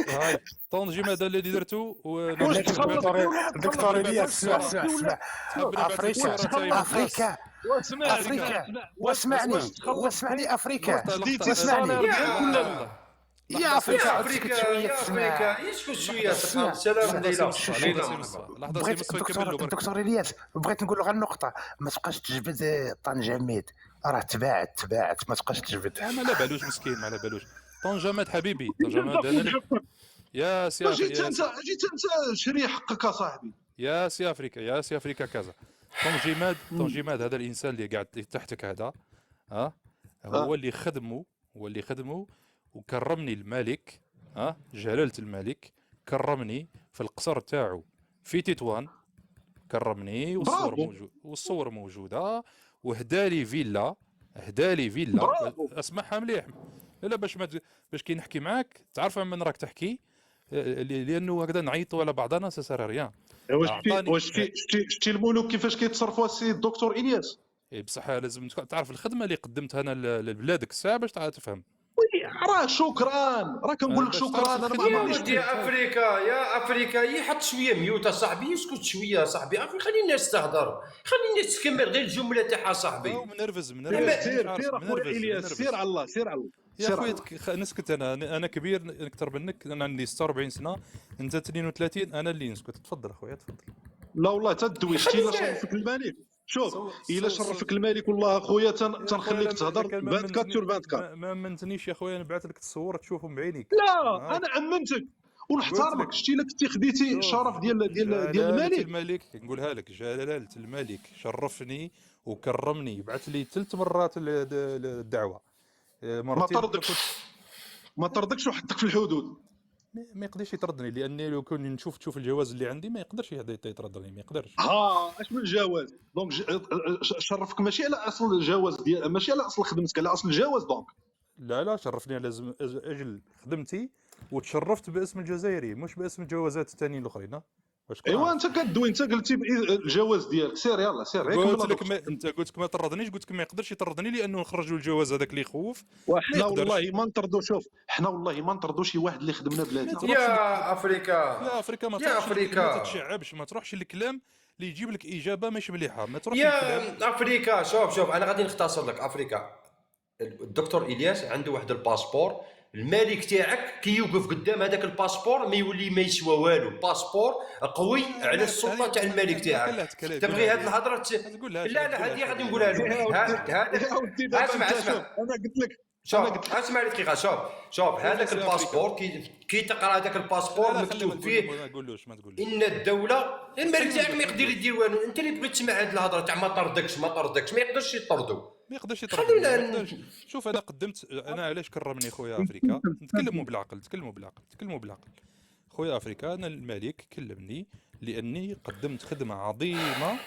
هاي طنجيماد اللي درتو واش لكن تخلصتي ولا ما دكتور تخلصتي؟ الياس، واش اسمع تخلصتي ولا؟ تحب نبعث لك افريكا صورة تايب افريكا واسمع افريكا واش واسمعني افريكا خديتي واسمعني الصالير ديالك ولا لا؟ يا افريكا يا عاود سكت شويه يا تسمع. افريكا يسكت شويه اسمع. سلام ليلى لحظة بغيت سي مصطفى يكمل له برك. دكتور الياس، بغيت نقول غير نقطه، ما تبقاش تجبد طنجة ميد، راه تباعت ما تبقاش تجبد. ما على بالوش مسكين، ما على بالوش. طنجة حبيبي، طنجة انا اللي يا سي جيت افريكا انت شري حقك اصاحبي. يا سي افريكا كذا. طنجيماد هذا الانسان اللي قاعد تحتك هذا، هو اللي خدمه وكرمني الملك، جلالة الملك كرمني في القصر تاعو في تطوان. كرمني والصور موجوده، وهدالي فيلا. اسمعها مليح. لا باش كي نحكي معاك تعرف من راك تحكي، لانه هكذا نعيطوا على بعضنا سسراريان. واش شتي الملوك كيفاش كيتصرفوا السي الدكتور الياس؟ بصح لازم تعرف الخدمه اللي قدمتها انا لبلادك الساعه باش تفهم. راه شكرا، راه كنقول لك شكرا. انا ما يا عنديش ودي يا افريكا يحط شويه ميوت صاحبي، يسكت شويه صاحبي، خلي الناس تهضر، خلي الناس تكمل غير الجمله تاعها صاحبي. منرفز سير اخويا الياس، سير على الله، سير على الله يا خويا. نسكت. انا كبير اكثر منك، انا عندي 46 سنه، انت 32، انا اللي نسكت. تفضل اخويا تفضل. لا والله تدوي. شتي الا شرفك الملك، شوف الا شرفك الملك والله اخويا تنخليك تهضر 24/24. ما منتنيش يا خويا، نبعث لك التصور تشوفهم بعينيك. لا انا امنتك ونحترمك. شتي الا كنتي خديتي شرف ديال الملك. نقولها لك، جلالة الملك شرفني وكرمني، يبعث لي 3 مرات الدعوه. مرتين ما طردكش وحطك في الحدود. ما يقدرش يطردني، لاني لو كون تشوف الجواز اللي عندي ما يقدرش يطردني، ما يقدرش. اش من الجواز دونك شرفك ماشي على اصل الجواز ديال، ماشي على اصل خدمتك، على اصل الجواز دونك. لا شرفني على اجل خدمتي، وتشرفت باسم الجزائري مش باسم الجوازات الثانيين الاخرين. ايوا انت كدوي، انت قلتي الجواز ديالك. سير يلا سير. قلت لك انت قلت ما طردنيش، قلت لك ما يقدرش يطردني لانه نخرجوا الجواز هذاك اللي يخوف. وحنا والله ما نطردوا. شوف حنا والله ما نطردوا شي واحد اللي خدمنا بلادنا. يا افريكا ما تتشعبش، ما تروحش الكلام اللي يجيب لك اجابه ماشي مليحه. ما تروحش يا افريكا. شوف انا غادي نختصر لك. افريكا الدكتور الياس عنده واحد الباسبور، الملك تاعك كي يوقف قدام هذاك الباسبور ما يولي ما يسوى والو. باسبور قوي على السلطه تاع الملك تاعك. تبغي هذه الهضره لا هذه غادي نقولها له. هذا اسمع انا قلت لك شوف اسمع لي دقيقه. شوف هذاك الباسبور كي تقرا هذاك الباسبور مكتوب فيه ما تقولوش ان الدوله الملك تاعك ما يقدر يدير والو. انت اللي بغيت تسمع هذه الهضره تاع ما طردكش ما يقدرش يطردوا. ما يقدرش يطردوا. شوف انا قدمت، انا علاش كرمني خويا افريكا. نتكلموا بالعقل. خويا افريكا، انا الملك كلمني لاني قدمت خدمه عظيمه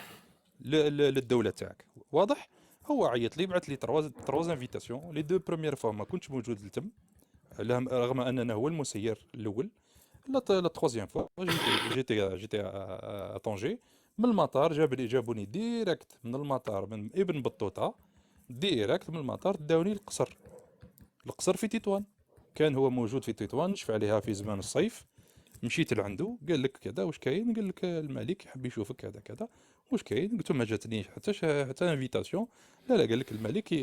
للدوله تاعك. واضح. هو عيط لي، بعث لي 3 انفيتاسيون. لي 2 بروميير فوا ما كنتش موجود لتم، رغم اننا هو المسير الاول. لا 3 فوا جيتي ا طنجي. من المطار جابوني ديريكت من المطار، من ابن بطوطه ديريكت من المطار داوني القصر في تطوان. كان هو موجود في تطوان، نشفع عليها في زمان الصيف. مشيت لعنده قال لك كذا واش كاين، قال لك الملك يحب يشوفك كذا كذا واش كاين. قلت له ما جاتنيش حتى انفيتاسيون. لا قال لك الملك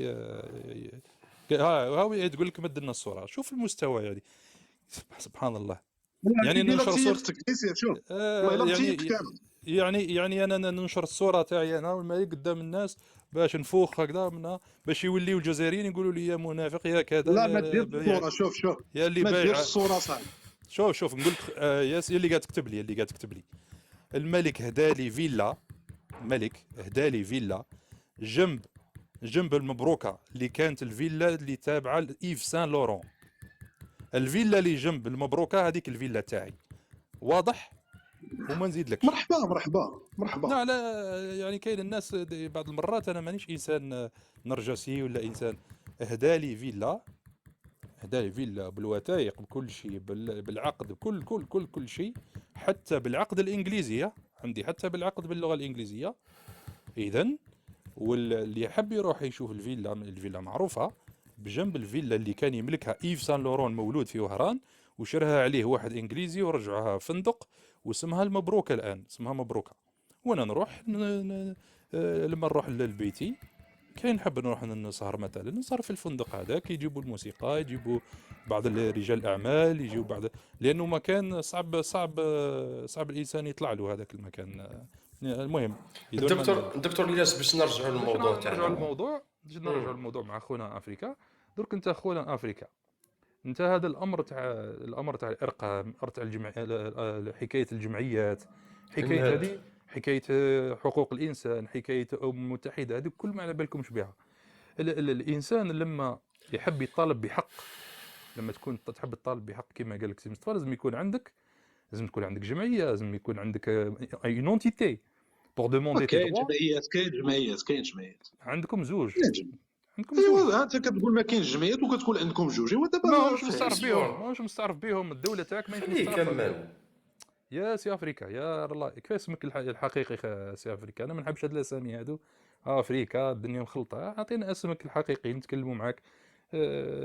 ها تقول لك مد لنا الصوره. شوف المستوى يعني سبحان الله. يعني يعني الا ننشر صورة متيقتك شوف والله الا متيقتك انا. يعني انا ننشر الصوره تاعي انا والملك قدام الناس باش نفوخ هكذا منها، باش يوليو الجزائريين يقولوا لي يا منافق يا كذا لا يا ما ديرش بايع الصوره، شوف يا اللي ما ديرش بايع. الصوره صاحبي. شوف نقول لك ياس اللي قاعد تكتب لي الملك هدالي فيلا، الملك هدالي فيلا جنب المبروكه اللي كانت الفيلا اللي تابعه لايف سان لورون. الفيلا اللي جنب المبروكه هذيك الفيلا تاعي، واضح وما نزيد لكش. مرحبا. لا يعني كاين الناس بعض المرات انا مانيش انسان نرجسي ولا انسان. هدالي فيلا بالوثائق بكل شيء بالعقد بكل شيء، حتى بالعقد الانجليزي عندي، حتى بالعقد باللغه الانجليزيه. اذا واللي يحب يروح يشوف الفيلا معروفه بجنب الفيلا اللي كان يملكها ايف سان لورون مولود في وهران، وشرها عليه واحد انجليزي ورجعها فندق واسمها المبروكه. الان اسمها مبروكه. وانا نروح لما نروح لبيتي كاين نحب نروح نسهر مثلا، نسهر في الفندق هذاك، يجيبوا الموسيقى، يجيبوا بعض رجال الاعمال، يجيبوا بعض، لانه مكان صعب الانسان يطلع له هذاك المكان. المهم الدكتور الياس باش نرجعوا للموضوع تاعنا. نرجعوا للموضوع مع خونا افريكا. درك انت خونا افريكا، انت هذا الامر تاع الارقام، تاع حكايه الجمعيات، حكايه هذه، حكايه حقوق الانسان، حكايه الامم المتحده، هذه كل ما على بالكمش بها. الانسان لما يحب يطالب بحق، لما تكون تحب تطالب بحق كما قال لك سي مصطفى، لازم تكون عندك جمعيه، لازم يكون عندك اي اونتيتي بور دوموندي تي كاين دروا. جمعيات عندكم زوج. ايوا انت كتقول ما كاينش جمعيات وكتقول عندكم جوج. ايوا دابا ماهمش مستعرف بهم الدوله تاعك ماهيش مستعرف. يا سي افريكا يا الله، كيف اسمك الحقيقي سي افريكا؟ انا ما نحبش هاد الاسامي هادو. افريكا الدنيا مخلطه، اعطينا اسمك الحقيقي نتكلموا معاك.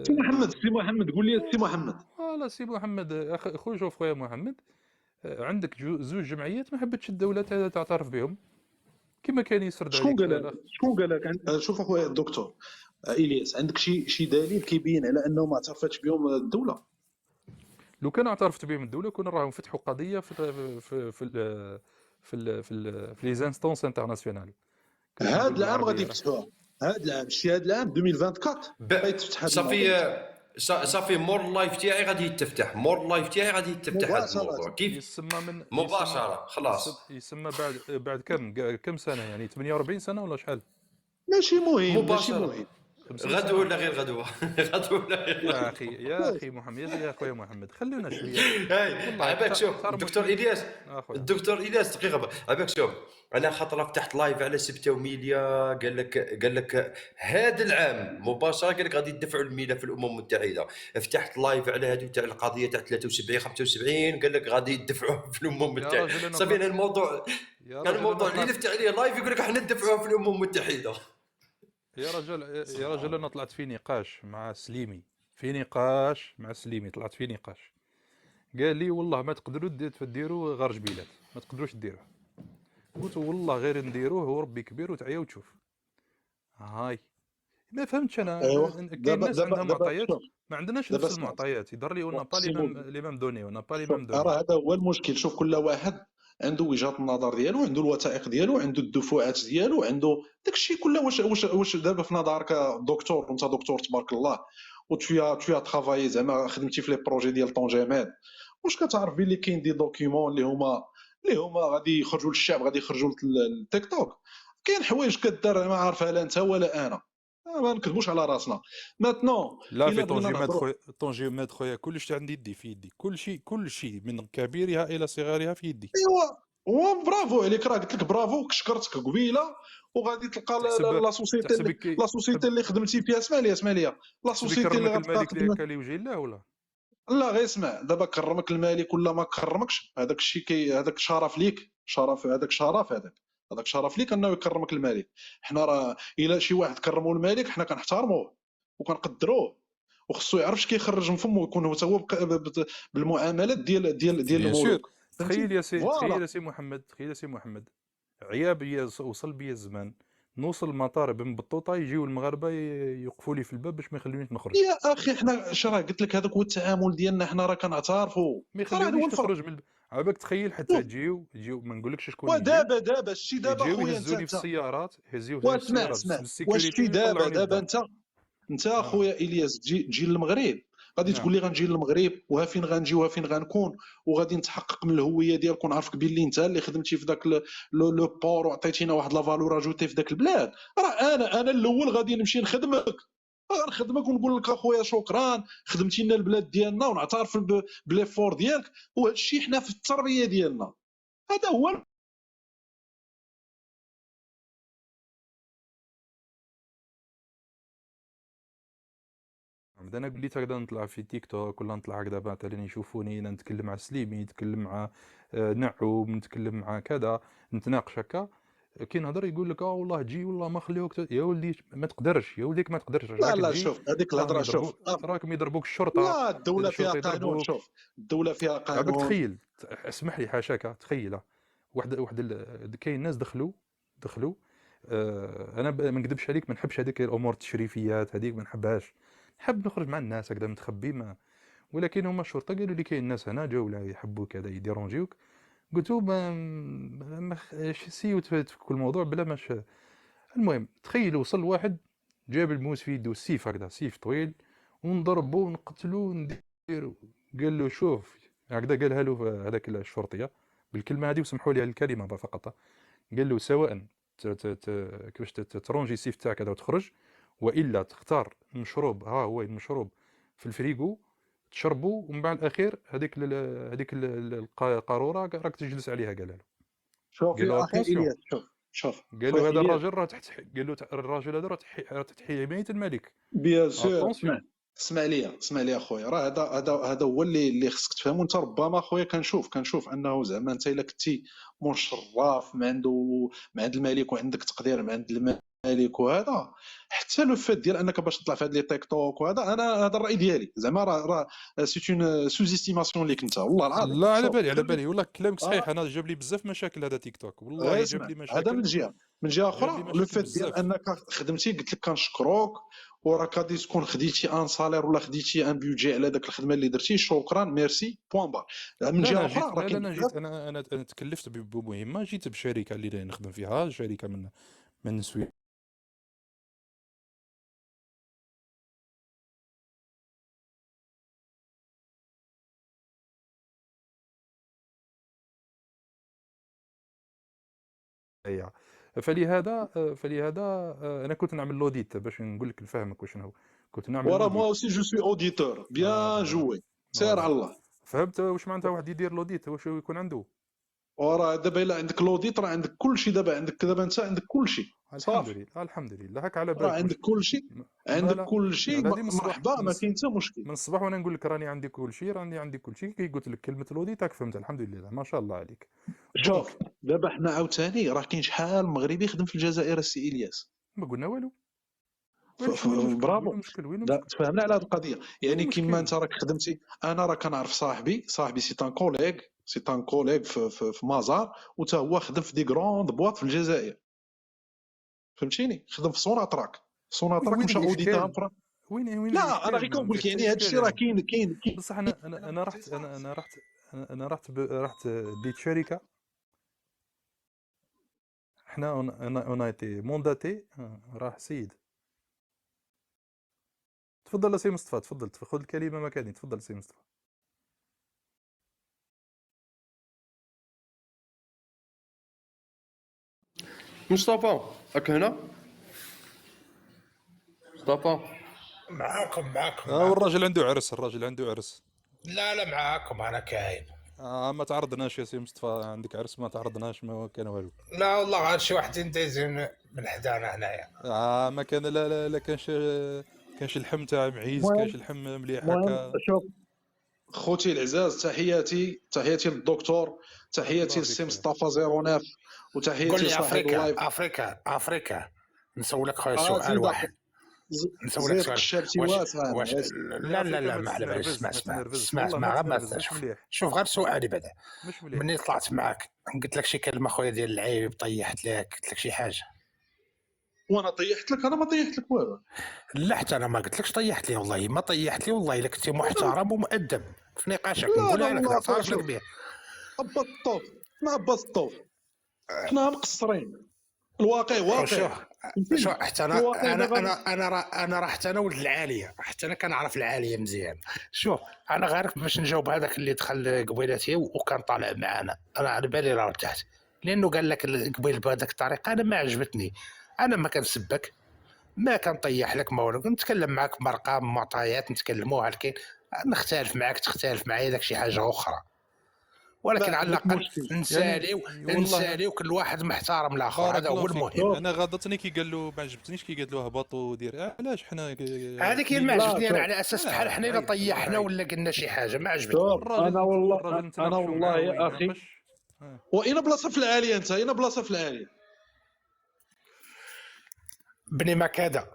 سي محمد قول لي سي محمد. لا سي محمد خويا، شوف خويا محمد، عندك زوج جمعيات ما حبتش الدوله تعترف بهم كما كان يسرد عليك. شكون قال لك؟ شوف اخويا الدكتور الياس، عندك شي دليل كيبين على انه ما اعترفتش بهم الدوله؟ لو كان اعترفت بهم الدوله كنا راهم فتحوا قضيه في لي زانستونس انترناسيونال. هذا العام غادي يفتحوها، هذا العام شتي، هذا العام 2024 غيتفتح. صافي مور لايف تاعي غادي يتفتح، هذا الموضوع كيف يسمى من مباشره خلاص. يسمى بعد كم سنه، يعني 48 سنه ولا شحال؟ ماشي مهم غدوه ولا غير غدوه غدوه ولا غير يا اخي محمد، يا خويا محمد خلونا شويه. عباك شوف الدكتور الياس دقيقه عباك شوف، انا خاطر فتحت لايف على سبته وميليا قال لك هذا العام مباشره قال لك غادي يدفعوا الملف في الامم المتحده. فتحت لايف على هذه تاع القضيه تاع 73 75 قال لك غادي يدفعوا في الامم المتحده. صافي الموضوع اللي نفتح عليه لايف يقول لك احنا ندفعوا في الامم المتحده. يا رجل انا طلعت في نقاش مع سليمي، طلعت في نقاش، قال لي والله ما تقدروا ديروا غير جبيلات، ما تقدروش ديروه. قلت والله غير نديروه وربي كبير وتعيا وتشوف. هاي ما فهمتش انا. كاين ناس عندها معطيات، ما عندناش نفس المعطيات. يظهر لي اون با لي ميم دوني، راه هذا هو المشكل. شوف كل واحد عنده وجهه النظر ديالو، عنده الوثائق ديالو، عنده الدفعات ديالو، عنده داكشي كله. واش دابا في نظرك دكتور، وانت دكتور تبارك الله، وتفيا ترافايي زعما خدمتي في لي بروجي ديال طون جمال، واش كتعرف بلي كاين دي دوكيومون اللي هما غادي يخرجوا للشعب، غادي يخرجوا للتيك توك؟ كاين حوايج كدار ما عارفها لا انت ولا انا، ما نكذبوش على راسنا. ماتنون لا في طونجيمات خويا كلشي عندي يدي في يدي، كل شيء من كبيرها الى صغارها في يدي. ايوا برافو عليك، راه قلت لك برافو، كشكرتك قبيله، وغادي تلقى لا سوسيتي اللي خدمتي فيها. اسمع ليا لا سوسيتي اللي الملك اللي هكا لوجه الله ولا لا. غير اسمع، دابا كرمك الملك ولا ما كرمكش، هذاك الشيء هذاك شرف ليك، هذاك شرف ليك انه يكرمك الملك. حنا راه الا شي واحد كرموا الملك حنا كنحترموه وكنقدروه، وخصو يعرف اش كيخرج من فمه، ويكون هو بالمعاملات ديال الملوك. تخيل يا سي محمد، عياب وصل بيا الزمان نوصل المطار بن بطوطه يجيو المغاربه يوقفوا لي في الباب باش ما يخلونيش نخرج. يا اخي حنا اش راه قلت لك هذاك هو التعامل ديالنا، حنا راه كنعترفوا ما راه هذا هو يخلونيش الفرق. نخرج من عباك تخيل حتى يجيو ما نقولكش شكون يجيو، ودابا الشي دابا يجيو خويا انت يهزوني في السيارات، يهزوني في واسمع السيارات اسمع واش بالسيكوريتي في دابا ويطلعوني للدار. انت اخويا الياس تجي للمغرب، غادي نعم. تقول لي غنجي للمغرب وها فين غنجي وها فين غنكون، وغادي نتحقق من الهويه ديالك ونعرفك باللي انت اللي خدمتي في ذاك لو بور وعطيتينا واحد لا فالور اجوتي في ذاك البلاد. راه انا الاول غادي نمشي نخدمك، غنخدمك ونقول لك اخويا شكرا خدمتي لنا البلاد ديالنا ونعترف بليفور ديالك، وهذا الشيء حنا في التربيه ديالنا هذا هو. انا قلت هكذا نطلع في تيك توك ولا نطلع هكذا مثلا يشوفوني انا نتكلم مع سليمي، نتكلم مع نعوم، نتكلم مع كذا، نتناقش هكا، كي نهضر يقول لك والله تجي والله ما خليوك يا ولدي ما تقدرش، يا ولديك ما تقدرش. لا شوف هذيك الهضره، شوف راكم يضربوك الشرطه. لا الدوله فيها الشرطة قانون، يضربوك. شوف الدوله فيها عباك قانون. تخيل، اسمح لي حاشاك، تخيل كاين ناس دخلوا انا ما نكذبش عليك، ما نحبش هذيك الامور التشريفيات هذيك، ما نحبهاش، نحب نخرج مع الناس هكذا متخبي ولكن هما الشرطه قالوا لي كاين ناس هنا جاو لا يحبوا كذا يديرونجيوك، قلت لهم ما سيو تفكوا الموضوع بلا ماش. المهم تخيل وصل واحد جاب الموس في يده، السيف هكذا سيف طويل، ونضربو ونقتلو ونديرو. قال له شوف هكذا، قالها له هذاك الشرطيه بالكلمه هذه وسمحوا لي على الكلمه فقط، قال له سواء كيفاش ترونجي السيف تاعك هذا وتخرج، والا تختار مشروب، ها هو المشروب في الفريغو تشربوا، ومن بعد الاخير هذيك القاروره راك تجلس عليها. قال له شوف قال له يا اخي اتونسيون، الياس، شوف قال له هذا الراجل راه تحت، قال له الراجل هذا راه تحت حمايه الملك. بيان سور. اتونسيون اسمع لي اخويا، راه هذا هو اللي خصك تفهمو انت. ربما اخويا كنشوف انه زعما انت الا كنتي مشرف ما عند الملك وعندك تقدير ما عند الملك وهذا، حتى لو فات ديال انك باش تطلع في هاد لي تيك توك وهذا، هذا الراي ديالي زعما راه سي اون سوز استيماسيون ليك انت، والله العظيم. لا على بالي والله كلامك صحيح. انا جاب لي بزاف مشاكل هذا تيك توك، والله جاب لي مشاكل. هذا من جهه اخرى لو فات ديال انك خدمتي، قلت لك كنشكروك وراك غادي تكون خديتي ان سالير ولا خديتي ان بيجي على داك الخدمه اللي درتي، شكرا ميرسي بوان بار. من جهه اخرى انا جيت انا تكلفت بمهمه، جيت بشركه اللي نخدم فيها، شركه من السويد. فلهذا انا كنت نعمل لوديت باش نقول لك نفهمك وشنو كنت نعمل. ورا موا اوسي جو سوي اوديتور بيان جوي، سير على الله. فهمت واش معناتها واحد يدير لوديت واش يكون عنده؟ وراه دابا الا عندك لوديت راه عندك كل شيء، دابا انت عندك كل شيء. الحمد لله هاك على بالك، راه عندك كل شيء، مرحبا، ما كاين حتى مشكل. من الصباح وانا نقول لك راني عندي كل شيء، كي قلت لك كلمه لوديت راك فهمت. الحمد لله ما شاء الله عليك. شوف دابا حنا عاوتاني راه كاين شحال مغربي يخدم في الجزائر السي الياس، ما قلنا والو. برافو، تفهمنا على هذه القضيه. يعني كيما انت راك خدمتي، انا راه كنعرف صاحبي سي ان كوليغ في مازار، وتا هو خدم في دي غروند بواط في الجزائر، فهمتيني، خدم في سوناطراك مشى اوديتها. وين لا انا غير كنقول لك يعني هذا الشيء راه كاين بصح انا رحت ديت شركه، احنا اون ايتي مونداتي راه سيد. تفضل سي مصطفى، تفضل خذ الكلمه مكاني، تفضل سي مصطفى. مصطفى راك هنا؟ مصطفى معاكم والراجل عنده عرس. لا معاكم انا كاين. ما تعرضناش يا سي مصطفى، عندك عرس ما تعرضناش، ما كان والو. لا والله غير شي واحد دايزين من حدانا هنايا. ما كان لا كانش اللحم تاع معيز، كانش اللحم مليح هكا. شوف خوتي العزاز، تحياتي للدكتور، تحياتي للسي مصطفى 09، وتحياتي لصاحب اللايف. افريكا نسولك خويا سؤال واحد. نسولك لا ما على باليش. اسمع شوف غير سؤالي بعدا. مني طلعت معاك قلت لك شي كلمه خويا ديال العيب، طيحت لك، قلت لك شي حاجه؟ وانا طيحت لك؟ انا ما طيحت لك والو. لا حتى انا ما قلت لكش طيحت لي، والله ما طيحت لي، والله الا كنتي محترم ومؤدب في نقاشك لا نقولها لك، والله نعترف لك شوف به. هبط الطوف، حنا هبط الطوف، حنا مقصرين، الواقع واقع شوف فهمتيني؟ حتى انا الواقع انا دابا انا راه حتى انا ولد العاليه، حتى انا كنعرف العاليه مزيان. شوف انا غير باش نجاوب هذاك اللي دخل قبيلتي وكان طالع معنا، انا على بالي راه ارتحت، لانه قال لك قبيل بهذيك الطريقه انا ما عجبتني. انا ما كنسبك، ما كنطيح لك، ما والو، كنتكلم معك بارقام معطيات نتكلموها، لكن نختلف معك تختلف معايا داك شي حاجه اخرى، ولكن ما على عندك الاقل مشكل. نساليو والله نساليو كل واحد محترم الاخر، بارك هذا هو الله فيك. المهم. انا غاضتني كي قال له ما عجبتنيش كي قال له هبط ودير، علاش حنا هذيك هي ما لا عجبتني انا، شوف على اساس بحال حنا الا طيحنا ولا قلنا شي حاجه ما عجبتني. شوف انا والله الراجل انا نتناقشوا والله معاه يا اخي، ويناقش. واين بلاصه في العاليه انت؟ اين بلاصه في العاليه؟ بني مكاده.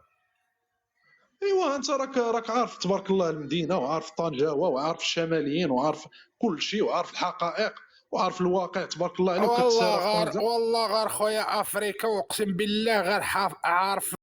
ايوا انت راك عارف تبارك الله المدينه، وعارف طنجاوه، وعارف الشماليين، وعارف كل شيء، وعارف الحقائق، وعارف الواقع تبارك الله عليك. والله كتسير في غير طنجه والله غير خويا افريكا، واقسم بالله غير عارف